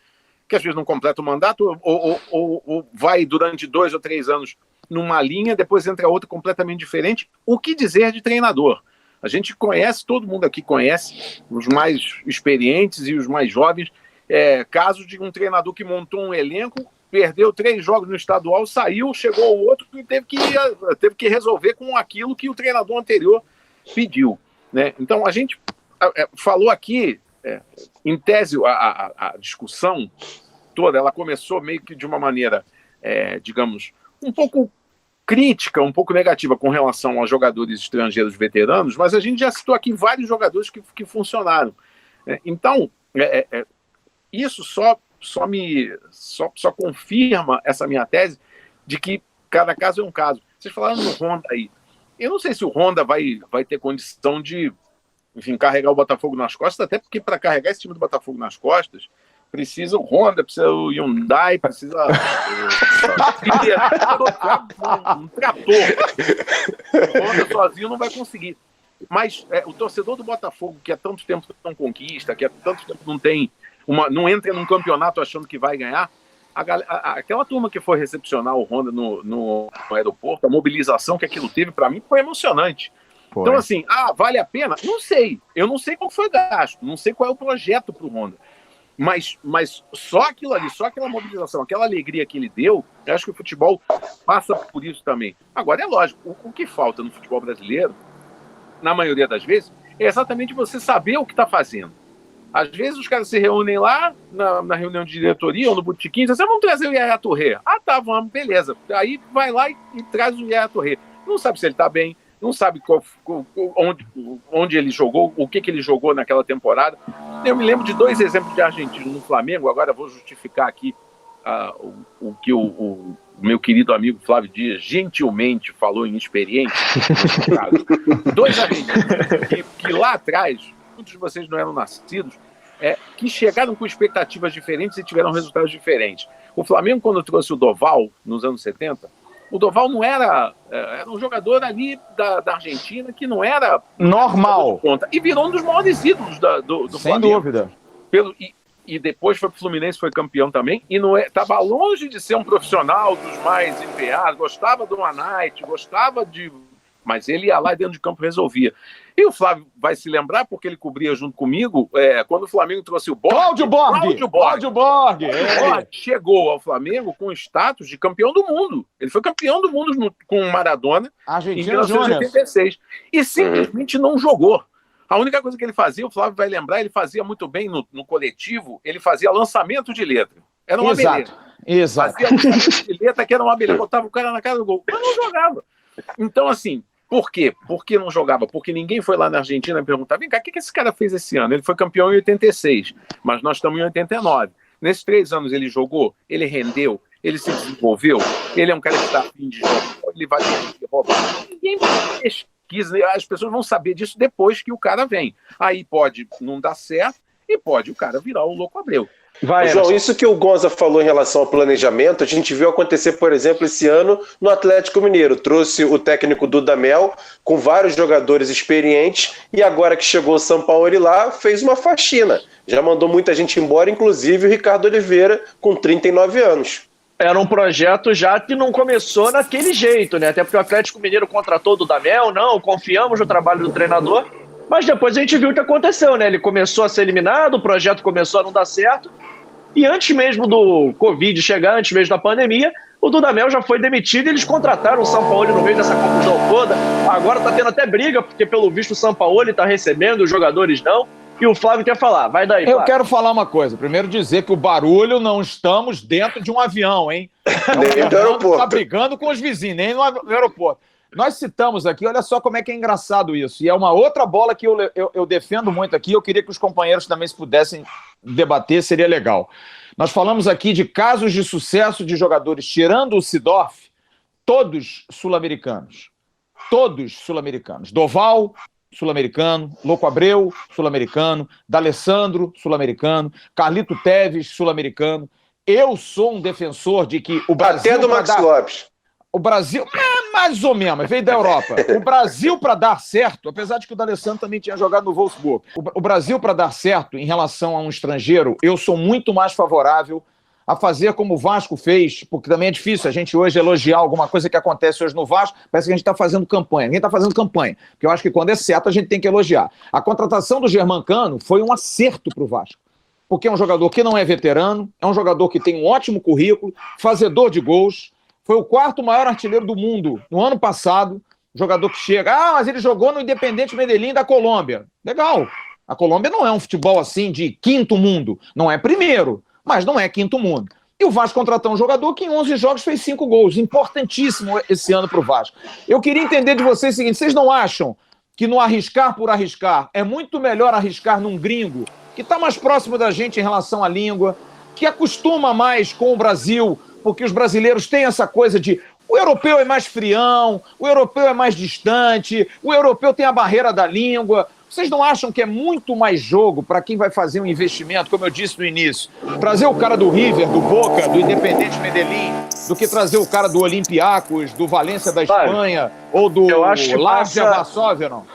que às vezes não completa o mandato, ou vai durante 2 ou 3 anos numa linha, depois entra outra completamente diferente. O que dizer de treinador? A gente conhece, todo mundo aqui conhece, os mais experientes e os mais jovens, casos de um treinador que montou um elenco, perdeu 3 jogos no estadual, saiu, chegou o outro e teve que resolver com aquilo que o treinador anterior pediu, né? Então, a gente falou aqui, em tese, a discussão toda, ela começou meio que de uma maneira, digamos, um pouco crítica, um pouco negativa com relação aos jogadores estrangeiros veteranos, mas a gente já citou aqui vários jogadores que funcionaram. Então, isso só confirma essa minha tese de que cada caso é um caso. Vocês falaram no Honda aí. Eu não sei se o Honda vai ter condição de, enfim, carregar o Botafogo nas costas, até porque para carregar esse time do Botafogo nas costas, precisa o Honda, precisa o Hyundai, precisa um trator. O Honda sozinho não vai conseguir. Mas o torcedor do Botafogo, que há tanto tempo não conquista, que há tanto tempo não entra num campeonato achando que vai ganhar, aquela turma que foi recepcionar o Honda no aeroporto, a mobilização que aquilo teve, para mim, foi emocionante. Foi. Então, assim, vale a pena? Não sei. Eu não sei qual foi o gasto, não sei qual é o projeto para o Honda. Mas só aquilo ali, só aquela mobilização, aquela alegria que ele deu, eu acho que o futebol passa por isso também. Agora, é lógico, o que falta no futebol brasileiro, na maioria das vezes, é exatamente você saber o que está fazendo. Às vezes os caras se reúnem lá, na reunião de diretoria ou no botequim, e dizem, vamos trazer o Yaya Touré. Tá, vamos, beleza. Aí vai lá e traz o Yaya Touré. Não sabe se ele está bem, não sabe onde ele jogou, o que ele jogou naquela temporada. Eu me lembro de 2 exemplos de argentinos no Flamengo, agora vou justificar aqui o que o meu querido amigo Flávio Dias gentilmente falou em experiência. 2 argentinos que lá atrás, muitos de vocês não eram nascidos, que chegaram com expectativas diferentes e tiveram resultados diferentes. O Flamengo, quando trouxe o Doval, nos anos 70, o Doval não era um jogador ali da Argentina que não era normal. E virou um dos maiores ídolos do Flamengo. Sem dúvida. E depois foi pro Fluminense, foi campeão também. E estava longe de ser um profissional dos mais empenhados. Gostava do One Night, gostava de... Mas ele ia lá dentro de campo e resolvia. E o Flávio vai se lembrar, porque ele cobria junto comigo, quando o Flamengo trouxe o Cláudio Borg! Chegou ao Flamengo com o status de campeão do mundo. Ele foi campeão do mundo com o Maradona Argentina em 1986. E simplesmente não jogou. A única coisa que ele fazia, o Flávio vai lembrar, ele fazia muito bem no coletivo, ele fazia lançamento de letra. Era uma beleza. Exato. Fazia lançamento de letra que era uma beleza, botava o cara na cara do gol, mas não jogava. Então, assim, por quê? Por que não jogava? Porque ninguém foi lá na Argentina e perguntar, vem cá, o que esse cara fez esse ano? Ele foi campeão em 86, mas nós estamos em 89. Nesses 3 anos ele jogou, ele rendeu, ele se desenvolveu, ele é um cara que está a fim de jogar, ele vai ter que roubar. Ninguém pesquisa, as pessoas vão saber disso depois que o cara vem. Aí pode não dar certo e pode o cara virar o Louco Abreu. João, isso que o Gonza falou em relação ao planejamento, a gente viu acontecer, por exemplo, esse ano no Atlético Mineiro. Trouxe o técnico Dudamel com vários jogadores experientes e agora que chegou o Sampaoli lá, fez uma faxina. Já mandou muita gente embora, inclusive o Ricardo Oliveira, com 39 anos. Era um projeto já que não começou daquele jeito, né? Até porque o Atlético Mineiro contratou o Dudamel, não, confiamos no trabalho do treinador, mas depois a gente viu o que aconteceu, né? Ele começou a ser eliminado, o projeto começou a não dar certo, e antes mesmo do Covid chegar, antes mesmo da pandemia, o Dudamel já foi demitido e eles contrataram o Sampaoli no meio dessa confusão toda. Agora tá tendo até briga, porque pelo visto o Sampaoli tá recebendo, os jogadores não. E o Flávio quer falar, vai daí, Flávio. Eu quero falar uma coisa. Primeiro dizer que o barulho não estamos dentro de um avião, hein? Nem do aeroporto. Tá brigando com os vizinhos, nem no aeroporto. Nós citamos aqui, olha só como é que é engraçado isso. E é uma outra bola que eu defendo muito aqui. Eu queria que os companheiros também, se pudessem debater, seria legal. Nós falamos aqui de casos de sucesso de jogadores, tirando o Seedorf, todos sul-americanos. Todos sul-americanos. Doval, sul-americano, Louco Abreu, sul-americano, D'Alessandro, sul-americano, Carlito Teves, sul-americano. Eu sou um defensor de que o Brasil... Até do Max Lopes. O Brasil, mais ou menos, veio da Europa. O Brasil, para dar certo, apesar de que o D'Alessandro também tinha jogado no Wolfsburg, o Brasil, para dar certo em relação a um estrangeiro, eu sou muito mais favorável a fazer como o Vasco fez, porque também é difícil a gente hoje elogiar alguma coisa que acontece hoje no Vasco, parece que a gente está fazendo campanha. Ninguém está fazendo campanha, porque eu acho que quando é certo a gente tem que elogiar. A contratação do Germancano foi um acerto para o Vasco, porque é um jogador que não é veterano, é um jogador que tem um ótimo currículo, fazedor de gols, foi o 4º maior artilheiro do mundo no ano passado, jogador que chega, mas ele jogou no Independente Medellín da Colômbia. Legal, a Colômbia não é um futebol assim de 5º mundo, não é primeiro, mas não é 5º mundo. E o Vasco contratou um jogador que em 11 jogos fez 5 gols, importantíssimo esse ano para o Vasco. Eu queria entender de vocês o seguinte, vocês não acham que no arriscar por arriscar é muito melhor arriscar num gringo que está mais próximo da gente em relação à língua, que acostuma mais com o Brasil, porque os brasileiros têm essa coisa de o europeu é mais frião, o europeu é mais distante, o europeu tem a barreira da língua. Vocês não acham que é muito mais jogo para quem vai fazer um investimento, como eu disse no início, trazer o cara do River, do Boca, do Independente Medellín, do que trazer o cara do Olympiacos, do Valência da Espanha, ou do Lazio Varsóvia, não?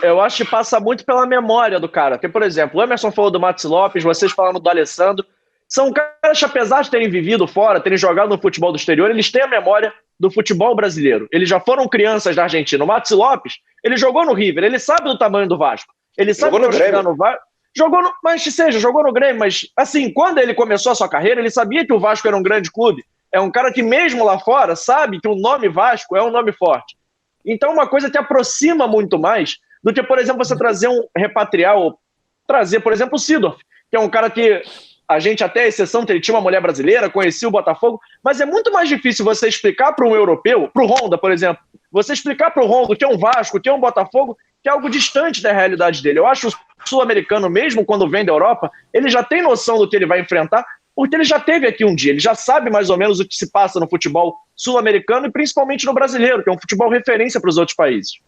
Eu acho que passa muito pela memória do cara. Porque, por exemplo, o Emerson falou do Max Lopes, vocês falaram do D'Alessandro. São caras que, apesar de terem vivido fora, terem jogado no futebol do exterior, eles têm a memória do futebol brasileiro. Eles já foram crianças da Argentina. O Max Lopes, ele jogou no River, ele sabe do tamanho do Vasco. Ele sabe jogou no Grêmio. No Vasco. Jogou no, mas seja, jogou no Grêmio, mas assim, quando ele começou a sua carreira, ele sabia que o Vasco era um grande clube. É um cara que mesmo lá fora sabe que o nome Vasco é um nome forte. Então uma coisa que aproxima muito mais do que, por exemplo, você trazer um repatriar ou trazer, por exemplo, o Seedorf, que é um cara que a gente, até a exceção, ele tinha uma mulher brasileira, conhecia o Botafogo, mas é muito mais difícil você explicar para um europeu, para o Honda, por exemplo, você explicar para o Honda que é um Vasco, que é um Botafogo, que é algo distante da realidade dele. Eu acho o sul-americano, mesmo quando vem da Europa, ele já tem noção do que ele vai enfrentar, porque ele já teve aqui um dia, ele já sabe mais ou menos o que se passa no futebol sul-americano e principalmente no brasileiro, que é um futebol referência para os outros países.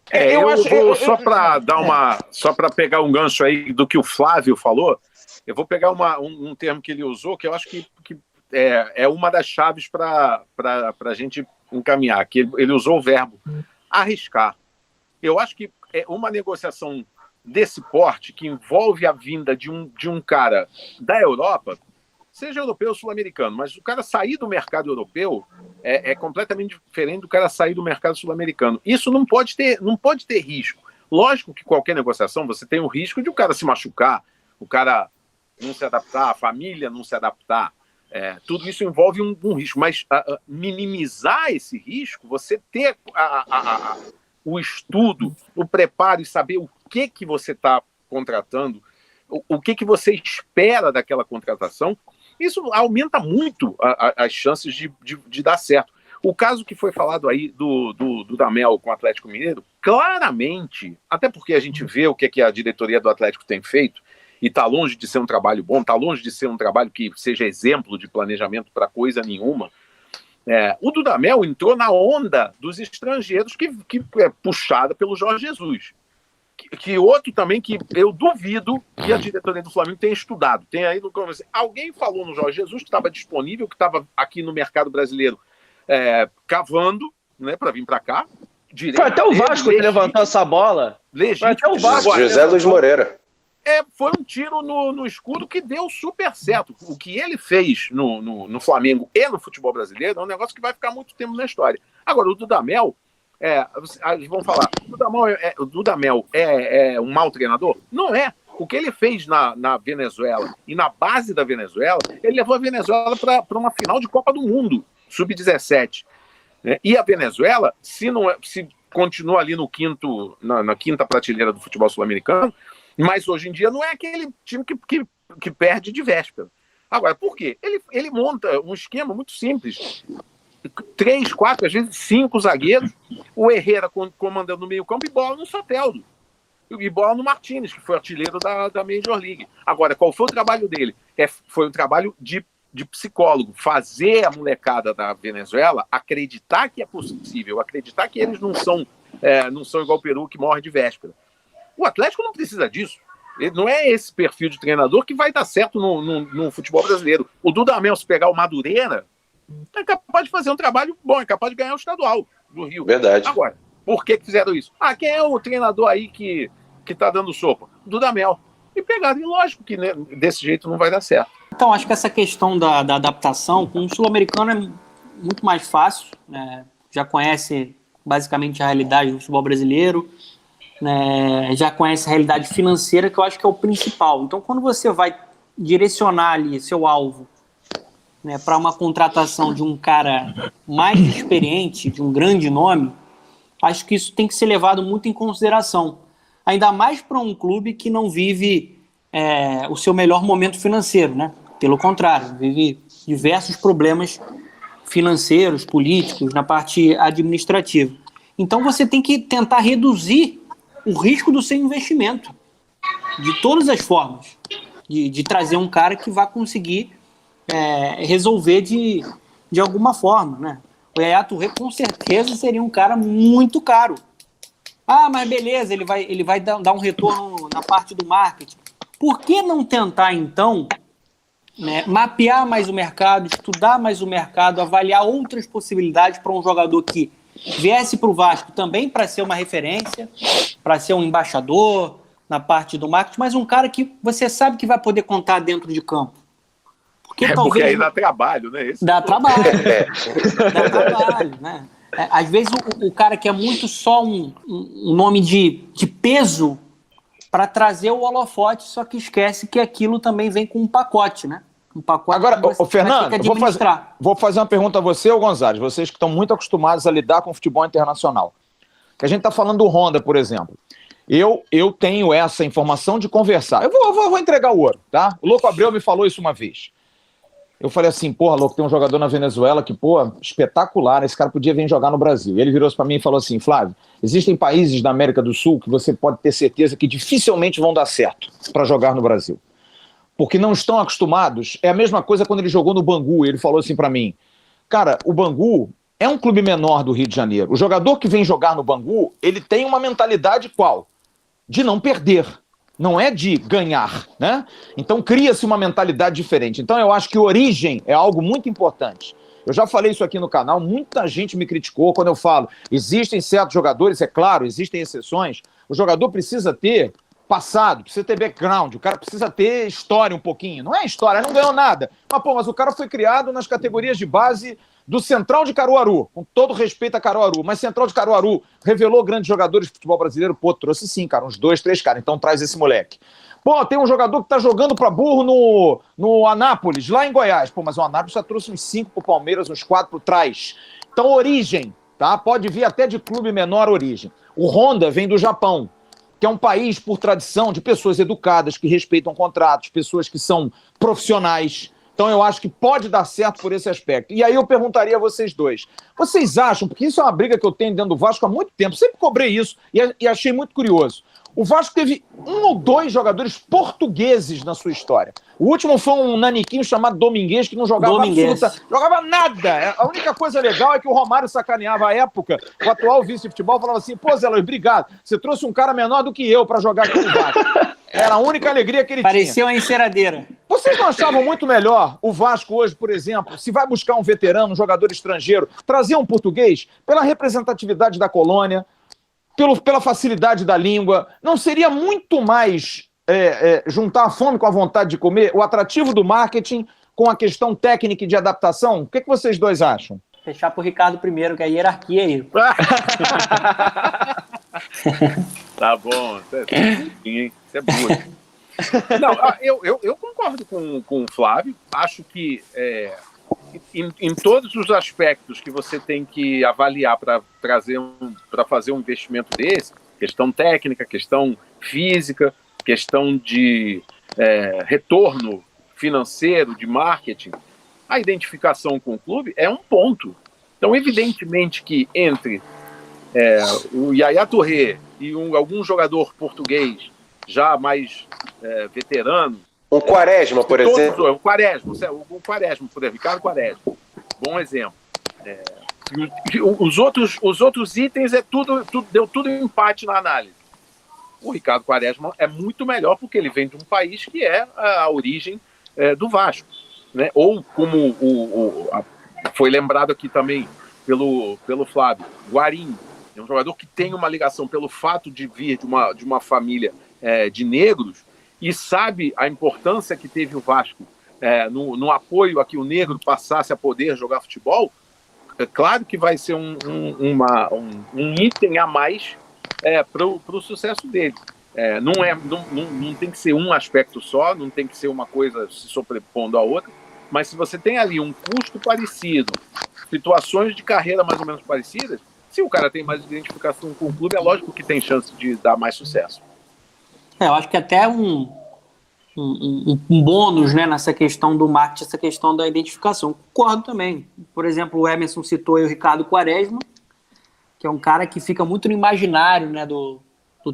Só para pegar um gancho aí do que o Flávio falou, eu vou pegar um termo que ele usou, que eu acho que é uma das chaves para a gente encaminhar, que ele usou o verbo arriscar. Eu acho que é uma negociação desse porte, que envolve a vinda de um cara da Europa, seja europeu ou sul-americano, mas o cara sair do mercado europeu é completamente diferente do cara sair do mercado sul-americano. Isso não pode ter risco. Lógico que qualquer negociação você tem o risco de o cara se machucar, o cara não se adaptar, a família não se adaptar. Tudo isso envolve um risco, mas minimizar esse risco, você ter o estudo, o preparo e saber o que você está contratando, o que você espera daquela contratação, isso aumenta muito as chances de dar certo. O caso que foi falado aí do Dudamel com o Atlético Mineiro, claramente, até porque a gente vê o que a diretoria do Atlético tem feito, e está longe de ser um trabalho bom, está longe de ser um trabalho que seja exemplo de planejamento para coisa nenhuma. O Dudamel entrou na onda dos estrangeiros que é puxada pelo Jorge Jesus. Que outro também que eu duvido que a diretoria do Flamengo tenha estudado. Tem aí no começo. Alguém falou no Jorge Jesus que estava disponível, que estava aqui no mercado brasileiro cavando, né, para vir para cá. Foi até o Vasco que levantou essa bola. Legítimo. Foi até o Vasco. José Luiz Moreira. Foi um tiro no escudo que deu super certo. O que ele fez no Flamengo e no futebol brasileiro é um negócio que vai ficar muito tempo na história. Agora, o Dudamel, eles vão falar, o Dudamel é um mau treinador? Não é. O que ele fez na Venezuela e na base da Venezuela, ele levou a Venezuela para uma final de Copa do Mundo, sub-17. Né? E a Venezuela, se continua ali na quinta prateleira do futebol sul-americano, mas hoje em dia não é aquele time que perde de véspera. Agora, por quê? Ele monta um esquema muito simples. 3, 4, às vezes 5 zagueiros, o Herrera comandando no meio campo e bola no Soteldo. E bola no Martínez, que foi artilheiro da Major League. Agora, qual foi o trabalho dele? Foi um trabalho de psicólogo, fazer a molecada da Venezuela acreditar que é possível, acreditar que eles não são igual o Peru, que morre de véspera. O Atlético não precisa disso. Ele não é esse perfil de treinador que vai dar certo no futebol brasileiro. O Dudamel, se pegar o Madureira, é capaz de fazer um trabalho bom, é capaz de ganhar o estadual do Rio. Verdade. Agora, por que fizeram isso? Quem é o treinador aí que tá dando sopa? O Dudamel. E pegaram, e lógico que, né, desse jeito não vai dar certo. Então, acho que essa questão da adaptação com o sul-americano é muito mais fácil, né? Já conhece basicamente a realidade do futebol brasileiro, né? Já conhece a realidade financeira, que eu acho que é o principal. Então, quando você vai direcionar ali seu alvo, né, para uma contratação de um cara mais experiente, de um grande nome, acho que isso tem que ser levado muito em consideração. Ainda mais para um clube que não vive o seu melhor momento financeiro, né? Pelo contrário, vive diversos problemas financeiros, políticos, na parte administrativa. Então você tem que tentar reduzir o risco do seu investimento, de todas as formas, de trazer um cara que vai conseguir resolver de alguma forma, né? O Yaya Touré com certeza seria um cara muito caro. Mas beleza, ele vai dar um retorno na parte do marketing. Por que não tentar, então, né, mapear mais o mercado, estudar mais o mercado, avaliar outras possibilidades para um jogador que viesse para o Vasco também para ser uma referência, para ser um embaixador na parte do marketing, mas um cara que você sabe que vai poder contar dentro de campo. Porque aí dá trabalho, né? Dá trabalho. Dá trabalho, né? Às vezes o cara quer muito só um nome de peso para trazer o holofote, só que esquece que aquilo também vem com um pacote, né? Um pacote. Agora, Fernando, vou fazer uma pergunta a você ou Gonzalez, vocês que estão muito acostumados a lidar com o futebol internacional. Que a gente está falando do Honda, por exemplo. Eu tenho essa informação de conversar. Eu vou entregar o ouro, tá? O Louco Abreu me falou isso uma vez. Eu falei assim, Louco, tem um jogador na Venezuela que, espetacular, esse cara podia vir jogar no Brasil. E ele virou-se para mim e falou assim, Flávio, existem países da América do Sul que você pode ter certeza que dificilmente vão dar certo para jogar no Brasil. Porque não estão acostumados. É a mesma coisa quando ele jogou no Bangu. Ele falou assim para mim, cara, o Bangu é um clube menor do Rio de Janeiro. O jogador que vem jogar no Bangu, ele tem uma mentalidade qual? De não perder. Não é de ganhar, né? Então cria-se uma mentalidade diferente. Então eu acho que origem é algo muito importante. Eu já falei isso aqui no canal, muita gente me criticou quando eu falo, existem certos jogadores, é claro, existem exceções, o jogador precisa ter passado, precisa ter background, o cara precisa ter história um pouquinho. Não é história, não ganhou nada. Mas o cara foi criado nas categorias de base do Central de Caruaru, com todo respeito a Caruaru, mas Central de Caruaru revelou grandes jogadores de futebol brasileiro, trouxe sim, cara, uns 2, 3 caras, então traz esse moleque. Tem um jogador que tá jogando pra burro no Anápolis, lá em Goiás, mas o Anápolis já trouxe uns 5 pro Palmeiras, uns 4 pro trás. Então origem, tá? Pode vir até de clube menor origem. O Honda vem do Japão. que é um país, por tradição, de pessoas educadas, que respeitam contratos, pessoas que são profissionais. Então eu acho que pode dar certo por esse aspecto. E aí eu perguntaria a vocês dois, vocês acham, porque isso é uma briga que eu tenho dentro do Vasco há muito tempo, sempre cobrei isso e achei muito curioso. O Vasco teve 1 ou 2 jogadores portugueses na sua história. O último foi um naniquinho chamado Domingues, que não jogava jogava nada. A única coisa legal é que o Romário sacaneava à época, o atual vice de futebol falava assim, pô, Zé Luiz, obrigado, você trouxe um cara menor do que eu para jogar aqui no Vasco. Era a única alegria que ele Parecia tinha. uma enceradeira. Vocês não achavam muito melhor o Vasco hoje, por exemplo, se vai buscar um veterano, um jogador estrangeiro, trazer um português, pela representatividade da colônia, pela facilidade da língua, não seria muito mais juntar a fome com a vontade de comer, o atrativo do marketing com a questão técnica e de adaptação? O que vocês dois acham? Fechar pro Ricardo primeiro, que é a hierarquia aí. Tá bom, isso é bom. Não, eu concordo com o Flávio, acho que em todos os aspectos que você tem que avaliar para fazer um investimento desse, questão técnica, questão física, questão de retorno financeiro, de marketing, a identificação com o clube é um ponto. Então, evidentemente que entre o Yaya Touré e algum jogador português já mais veterano, um Quaresma, por exemplo. O Quaresma, Ricardo Quaresma, bom exemplo. Os outros itens deu tudo empate na análise. O Ricardo Quaresma é muito melhor porque ele vem de um país que é a origem do Vasco, né? Ou como foi lembrado aqui também pelo Flávio, Guarim, é um jogador que tem uma ligação pelo fato de vir de uma família de negros e sabe a importância que teve o Vasco no apoio a que o negro passasse a poder jogar futebol. É claro que vai ser um item a mais para o sucesso dele. Não tem que ser um aspecto só, não tem que ser uma coisa se sobrepondo à outra, mas se você tem ali um custo parecido, situações de carreira mais ou menos parecidas, se o cara tem mais identificação com o clube, é lógico que tem chance de dar mais sucesso. Eu acho que até um bônus, né, nessa questão do marketing, essa questão da identificação. Concordo também. Por exemplo, o Emerson citou aí o Ricardo Quaresma, que é um cara que fica muito no imaginário, né, do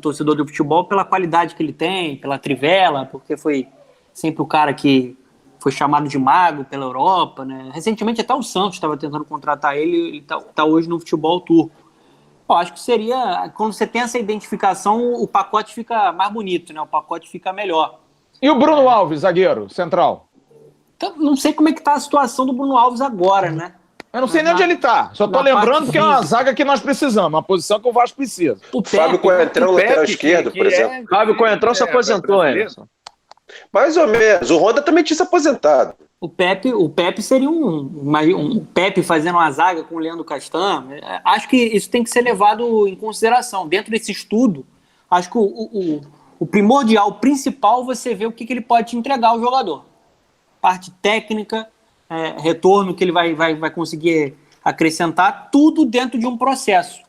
torcedor do futebol pela qualidade que ele tem, pela trivela, porque foi sempre o cara que foi chamado de mago pela Europa, né? Recentemente até o Santos estava tentando contratar ele tá hoje no futebol turco. Eu acho que seria, quando você tem essa identificação, o pacote fica mais bonito, né? O pacote fica melhor. E o Bruno Alves, zagueiro, central? Então, não sei como é que tá a situação do Bruno Alves agora, né? Eu não sei nem onde ele tá. Só tô lembrando que é uma zaga que nós precisamos, uma posição que o Vasco precisa. O Fábio Coentrão, lateral esquerdo, por exemplo. Fábio Coentrão se aposentou, Emerson. Mais ou menos. O Honda também tinha se aposentado. O Pepe seria um Pepe fazendo uma zaga com o Leandro Castan. Acho que isso tem que ser levado em consideração. Dentro desse estudo, acho que o primordial, o principal, você vê o que ele pode te entregar ao jogador. Parte técnica, retorno que ele vai conseguir acrescentar, tudo dentro de um processo.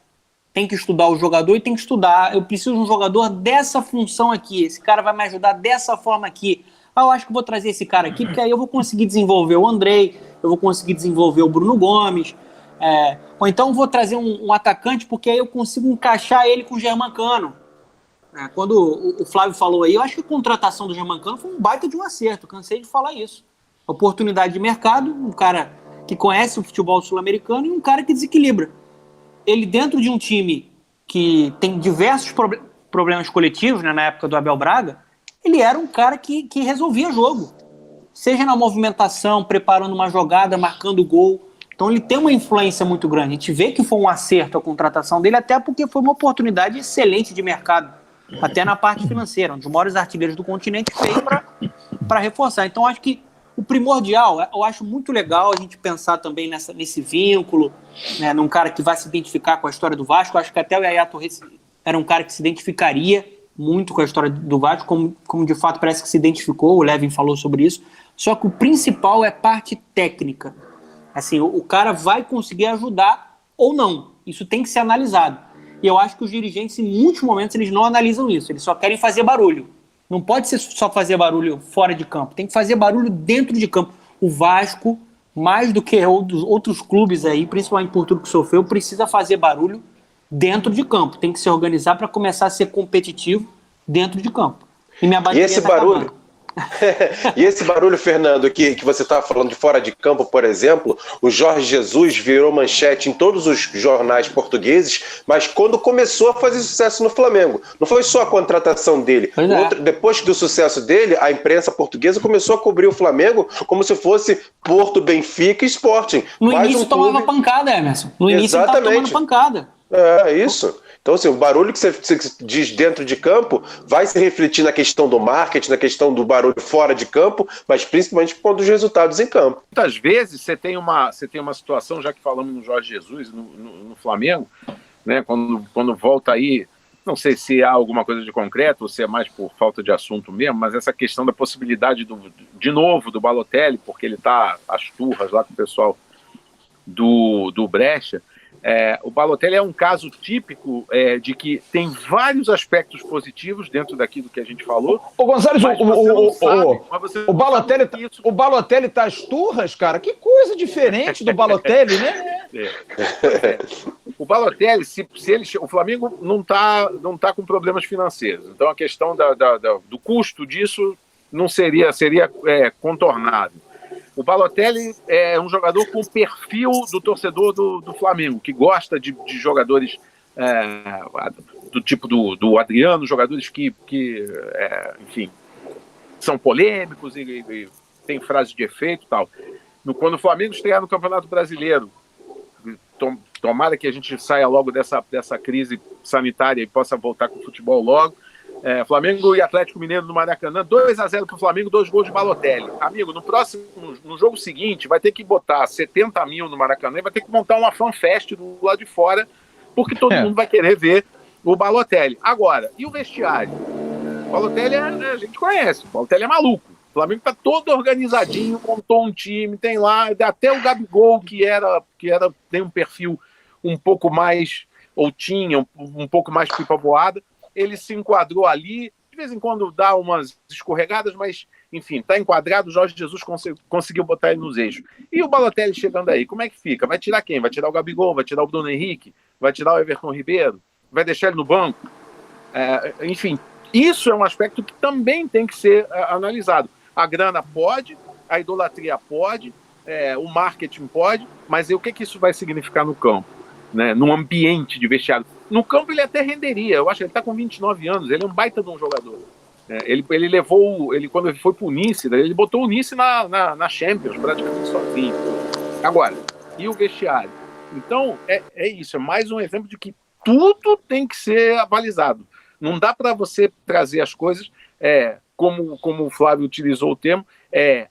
Tem que estudar o jogador e tem que estudar. Eu preciso de um jogador dessa função aqui. Esse cara vai me ajudar dessa forma aqui. Eu acho que vou trazer esse cara aqui, porque aí eu vou conseguir desenvolver o Andrei, eu vou conseguir desenvolver o Bruno Gomes. Ou então vou trazer um atacante, porque aí eu consigo encaixar ele com o Germancano. Quando o Flávio falou aí, eu acho que a contratação do Germancano foi um baita de um acerto. Cansei de falar isso. Oportunidade de mercado, um cara que conhece o futebol sul-americano e um cara que desequilibra. Ele dentro de um time que tem diversos problemas coletivos, né, na época do Abel Braga, ele era um cara que resolvia jogo. Seja na movimentação, preparando uma jogada, marcando gol. Então ele tem uma influência muito grande. A gente vê que foi um acerto a contratação dele, até porque foi uma oportunidade excelente de mercado, até na parte financeira, um dos maiores artilheiros do continente veio para reforçar. Então acho que o primordial, eu acho muito legal a gente pensar também nesse vínculo, né, num cara que vai se identificar com a história do Vasco. Eu acho que até o Yaya Touré era um cara que se identificaria muito com a história do Vasco, como de fato parece que se identificou, o Levin falou sobre isso. Só que o principal é parte técnica. Assim, o cara vai conseguir ajudar ou não. Isso tem que ser analisado. E eu acho que os dirigentes, em muitos momentos, eles não analisam isso. Eles só querem fazer barulho. Não pode ser só fazer barulho fora de campo. Tem que fazer barulho dentro de campo. O Vasco, mais do que outros clubes aí, principalmente por tudo que sofreu, precisa fazer barulho dentro de campo. Tem que se organizar para começar a ser competitivo dentro de campo. E minha bateria esse barulho... E esse barulho, Fernando, que você estava falando de fora de campo, por exemplo, o Jorge Jesus virou manchete em todos os jornais portugueses, mas quando começou a fazer sucesso no Flamengo, não foi só a contratação dele. Depois do sucesso dele, a imprensa portuguesa começou a cobrir o Flamengo como se fosse Porto, Benfica e Sporting. No início tomava pancada, Emerson. No início ele estava tomando pancada. É isso. Então, assim, o barulho que você diz dentro de campo vai se refletir na questão do marketing, na questão do barulho fora de campo, mas principalmente por conta dos resultados em campo. Muitas vezes você tem uma situação, já que falamos no Jorge Jesus, no Flamengo, né, quando volta aí, não sei se há alguma coisa de concreto ou se é mais por falta de assunto mesmo, mas essa questão da possibilidade, de novo, do Balotelli, porque ele está às turras lá com o pessoal do Brecha. O Balotelli é um caso típico de que tem vários aspectos positivos dentro daquilo que a gente falou. Ô Gonzalez, o Balotelli tá às turras, cara? Que coisa diferente do Balotelli, né? O Balotelli, o Flamengo não tá com problemas financeiros, então a questão do custo disso não seria contornável. O Balotelli é um jogador com o perfil do torcedor do Flamengo, que gosta de jogadores do tipo do Adriano, jogadores que enfim, são polêmicos e tem frases de efeito e tal. Quando o Flamengo estrear no Campeonato Brasileiro, tomara que a gente saia logo dessa crise sanitária e possa voltar com o futebol logo. Flamengo e Atlético Mineiro no Maracanã, 2-0 pro Flamengo, 2 gols de Balotelli. Amigo, no jogo seguinte vai ter que botar 70 mil no Maracanã e vai ter que montar uma fanfest do lado de fora, porque todo mundo vai querer ver o Balotelli. Agora, e o vestiário? O Balotelli a gente conhece, o Balotelli é maluco. O Flamengo tá todo organizadinho, montou um time, tem lá, até o Gabigol, que tem um perfil um pouco mais, ou tinha um pouco mais pipa voada, ele se enquadrou ali, de vez em quando dá umas escorregadas, mas, enfim, está enquadrado, o Jorge Jesus conseguiu botar ele nos eixos. E o Balotelli chegando aí, como é que fica? Vai tirar quem? Vai tirar o Gabigol? Vai tirar o Bruno Henrique? Vai tirar o Everton Ribeiro? Vai deixar ele no banco? Enfim, isso é um aspecto que também tem que ser analisado. A grana pode, a idolatria pode, o marketing pode, mas o que isso vai significar no campo? Né? Num ambiente de vestiário? No campo ele até renderia, eu acho que ele está com 29 anos, ele é um baita de um jogador. Ele quando ele foi para o Nice, ele botou o Nice na Champions, praticamente sozinho. Agora, e o vestiário? Então, é isso, é mais um exemplo de que tudo tem que ser avalizado. Não dá para você trazer as coisas, como o Flávio utilizou o termo,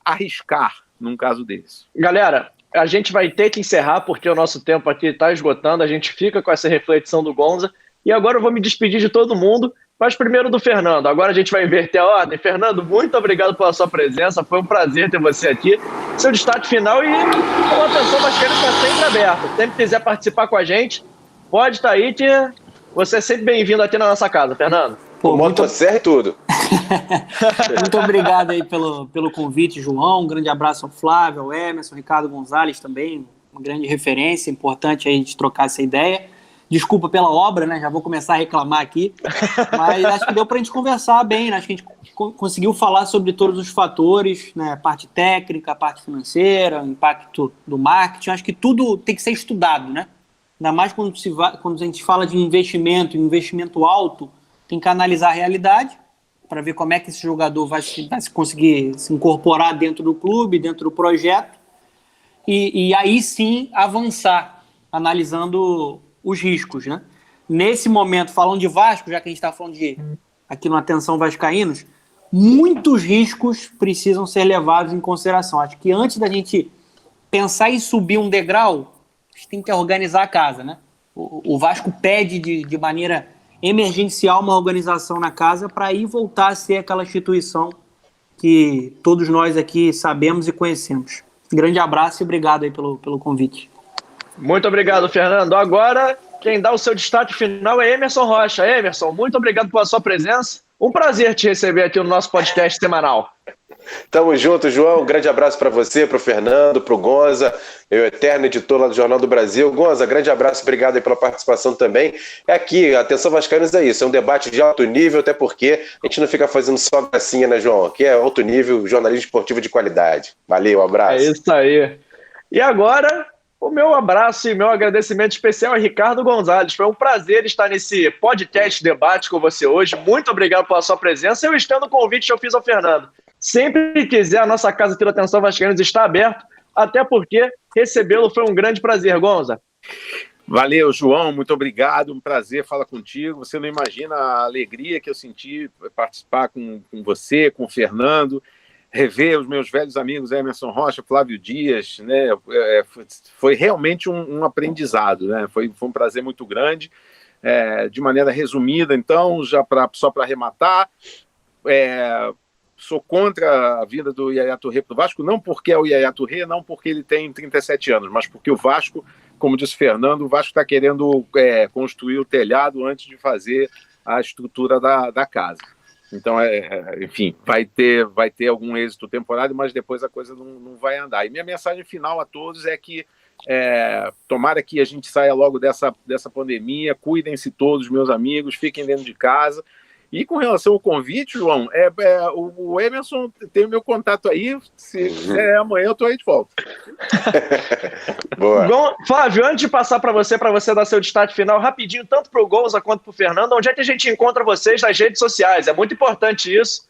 arriscar num caso desse. Galera, a gente vai ter que encerrar porque o nosso tempo aqui está esgotando, a gente fica com essa reflexão do Gonza, e agora eu vou me despedir de todo mundo, mas primeiro do Fernando. Agora a gente vai inverter a ordem. Fernando, muito obrigado pela sua presença, foi um prazer ter você aqui. Seu destaque final e a atenção vascaína está sempre aberta. Sempre quiser participar com a gente, pode estar aí que você é sempre bem-vindo aqui na nossa casa, Fernando. Motosserra e tudo. Muito obrigado aí pelo convite, João. Um grande abraço ao Flávio, ao Emerson, Ricardo Gonzalez também, uma grande referência, importante aí a gente trocar essa ideia. Desculpa pela obra, né? Já vou começar a reclamar aqui, mas acho que deu para a gente conversar bem, né? Acho que a gente conseguiu falar sobre todos os fatores, né? A parte técnica, a parte financeira, o impacto do marketing. Acho que tudo tem que ser estudado, né? Ainda mais quando a gente fala de investimento alto, tem que analisar a realidade para ver como é que esse jogador vai se conseguir se incorporar dentro do clube, dentro do projeto, e aí sim avançar, analisando os riscos, né? Nesse momento, falando de Vasco, já que a gente está falando aqui no Atenção Vascaínos, muitos riscos precisam ser levados em consideração. Acho que antes da gente pensar em subir um degrau, a gente tem que organizar a casa, né? O Vasco pede de maneira emergencial uma organização na casa para aí voltar a ser aquela instituição que todos nós aqui sabemos e conhecemos. Grande abraço e obrigado aí pelo convite. Muito obrigado, Fernando. Agora quem dá o seu destaque final é Emerson Rocha. Emerson, muito obrigado pela sua presença. Um prazer te receber aqui no nosso podcast semanal. Tamo junto, João. Um grande abraço para você, para o Fernando, para o Gonza, meu eterno editor lá do Jornal do Brasil. Gonza, grande abraço, obrigado aí pela participação também. Aqui, Atenção Vascaínos é isso, é um debate de alto nível, até porque a gente não fica fazendo só gracinha, né, João? Aqui é alto nível, jornalismo esportivo de qualidade. Valeu, um abraço. É isso aí. E agora, o meu abraço e meu agradecimento especial a Ricardo Gonzalez. Foi um prazer estar nesse podcast debate com você hoje. Muito obrigado pela sua presença. Eu estendo o convite que eu fiz ao Fernando. Sempre que quiser, a nossa casa aqui do Atenção Vascaínos está aberta, até porque recebê-lo foi um grande prazer, Gonza. Valeu, João, muito obrigado, um prazer falar contigo. Você não imagina a alegria que eu senti participar com você, com o Fernando, rever os meus velhos amigos Emerson Rocha, Flávio Dias, né? Foi realmente um aprendizado, né? Foi um prazer muito grande. De maneira resumida, então, só para arrematar, sou contra a vinda do Yaya Touré para o Vasco, não porque é o Yaya Touré, não porque ele tem 37 anos, mas porque o Vasco, como disse o Fernando, o Vasco está querendo construir o telhado antes de fazer a estrutura da casa. Então, enfim, vai ter algum êxito temporário, mas depois a coisa não vai andar. E minha mensagem final a todos é que tomara que a gente saia logo dessa pandemia, cuidem-se todos, meus amigos, fiquem dentro de casa. E com relação ao convite, João, o Emerson tem o meu contato aí, se amanhã eu estou aí de volta. Boa. Bom, Flávio, antes de passar para você dar seu destaque final, rapidinho, tanto para o Gonza quanto para o Fernando, onde é que a gente encontra vocês nas redes sociais? É muito importante isso.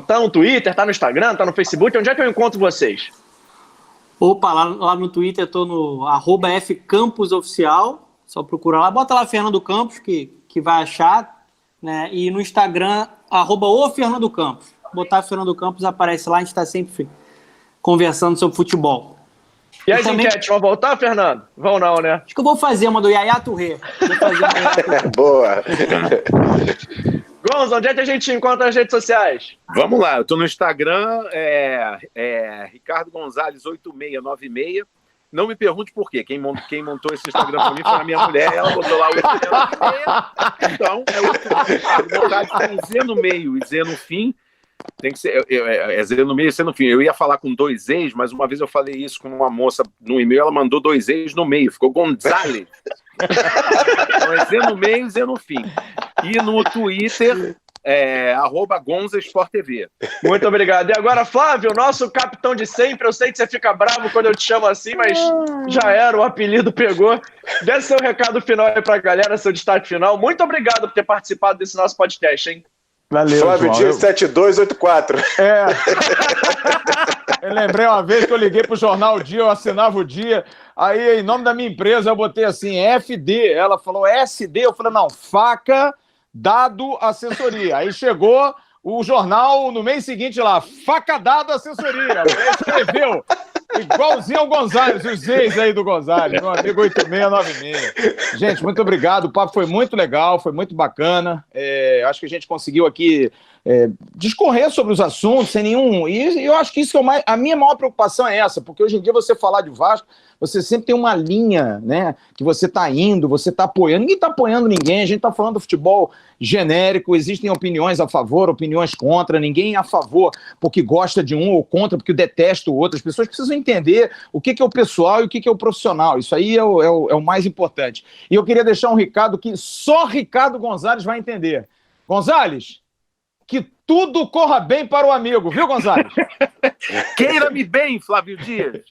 Tá no Twitter, tá no Instagram, tá no Facebook, onde é que eu encontro vocês? Opa, lá no Twitter eu tô no @FCampusOficial, só procurar lá, bota lá Fernando Campos, que vai achar, né? E no Instagram, @OFernandoCampos. Botar Fernando Campos, aparece lá, a gente está sempre conversando sobre futebol. E as enquetes vão voltar, Fernando? Vão não, né? Acho que eu vou fazer uma do Yaya Touré. Boa. Gonza, onde é que a gente encontra nas redes sociais? Vamos lá, eu estou no Instagram, Ricardo Gonzalez 8696. Não me pergunte por quê. Quem montou esse Instagram para mim foi a minha mulher. Ela botou lá 8696. Então, é 8696. Vontade com Z no meio e Z no fim. Tem que ser Z no meio e Z no fim. Eu ia falar com 2 E's, mas uma vez eu falei isso com uma moça no e-mail, ela mandou 2 E's no meio. Ficou Gonzalez. Então é Z no meio e Z no fim. E no Twitter, @GonzaSportTV. Muito obrigado. E agora, Flávio, nosso capitão de sempre. Eu sei que você fica bravo quando eu te chamo assim, mas já era, o apelido pegou. Dê seu recado final aí pra galera, seu destaque final. Muito obrigado por ter participado desse nosso podcast, hein? Valeu, Flávio Dias 7284. Eu lembrei uma vez que eu liguei pro Jornal O Dia, eu assinava o Dia, aí em nome da minha empresa eu botei assim, FD, ela falou SD, eu falei, não, faca, dado, assessoria. Aí chegou o jornal no mês seguinte lá, faca, dado, assessoria. Aí escreveu, igualzinho ao Gonzalez, os ex aí do Gonzalez, meu amigo 8696. Gente, muito obrigado, o papo foi muito legal, foi muito bacana, acho que a gente conseguiu aqui discorrer sobre os assuntos sem nenhum... E eu acho que isso que a minha maior preocupação é essa, porque hoje em dia você falar de Vasco, você sempre tem uma linha, né, que você está indo, você está apoiando, ninguém está apoiando ninguém, a gente está falando do futebol genérico, existem opiniões a favor, opiniões contra, ninguém é a favor porque gosta de um ou contra porque detesta o outro, as pessoas precisam entender o que é o pessoal e o que é o profissional, isso aí é o mais importante. E eu queria deixar um recado que só Ricardo Gonzalez vai entender. Gonzalez, que tudo corra bem para o amigo, viu, Gonzalez? Queira-me bem, Flávio Dias.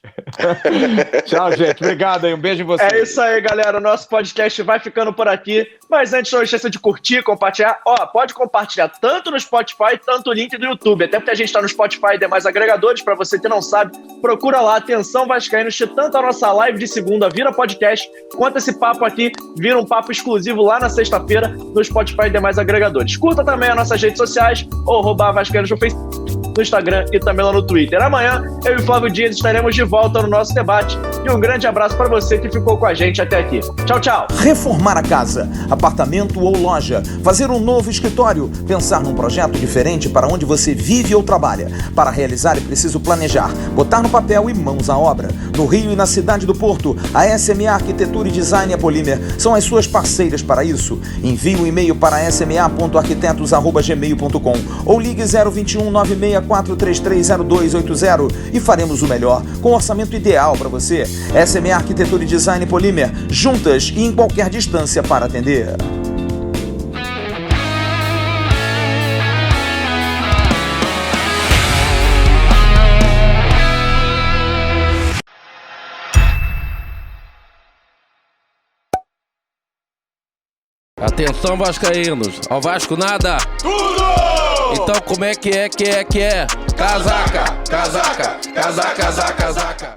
Tchau, gente. Obrigado aí. Um beijo em vocês. É isso aí, galera. O nosso podcast vai ficando por aqui. Mas antes, não esqueça de curtir, compartilhar. Pode compartilhar tanto no Spotify, tanto o link do YouTube. Até porque a gente está no Spotify e demais agregadores. Para você que não sabe, procura lá. Atenção Vascaínos, tanto a nossa live de segunda vira podcast, quanto esse papo aqui vira um papo exclusivo lá na sexta-feira no Spotify e demais agregadores. Curta também as nossas redes sociais, ou @Vascaínos no Facebook. no Instagram e também lá no Twitter. Amanhã, eu e o Flávio Dias estaremos de volta no nosso debate. E um grande abraço para você que ficou com a gente até aqui. Tchau, tchau. Reformar a casa, apartamento ou loja, fazer um novo escritório, pensar num projeto diferente para onde você vive ou trabalha. Para realizar é preciso planejar, botar no papel e mãos à obra. No Rio e na cidade do Porto, a SMA Arquitetura e Design e a Polímer são as suas parceiras para isso. Envie um e-mail para sma.arquitetos@gmail.com ou ligue 021 964330280 e faremos o melhor com o orçamento ideal para você. SMA Arquitetura e Design e Polímer, juntas e em qualquer distância para atender. Atenção, vascaínos, ao Vasco nada! Tudo! Então como é que é? Casaca, casaca, casaca, casaca, casaca.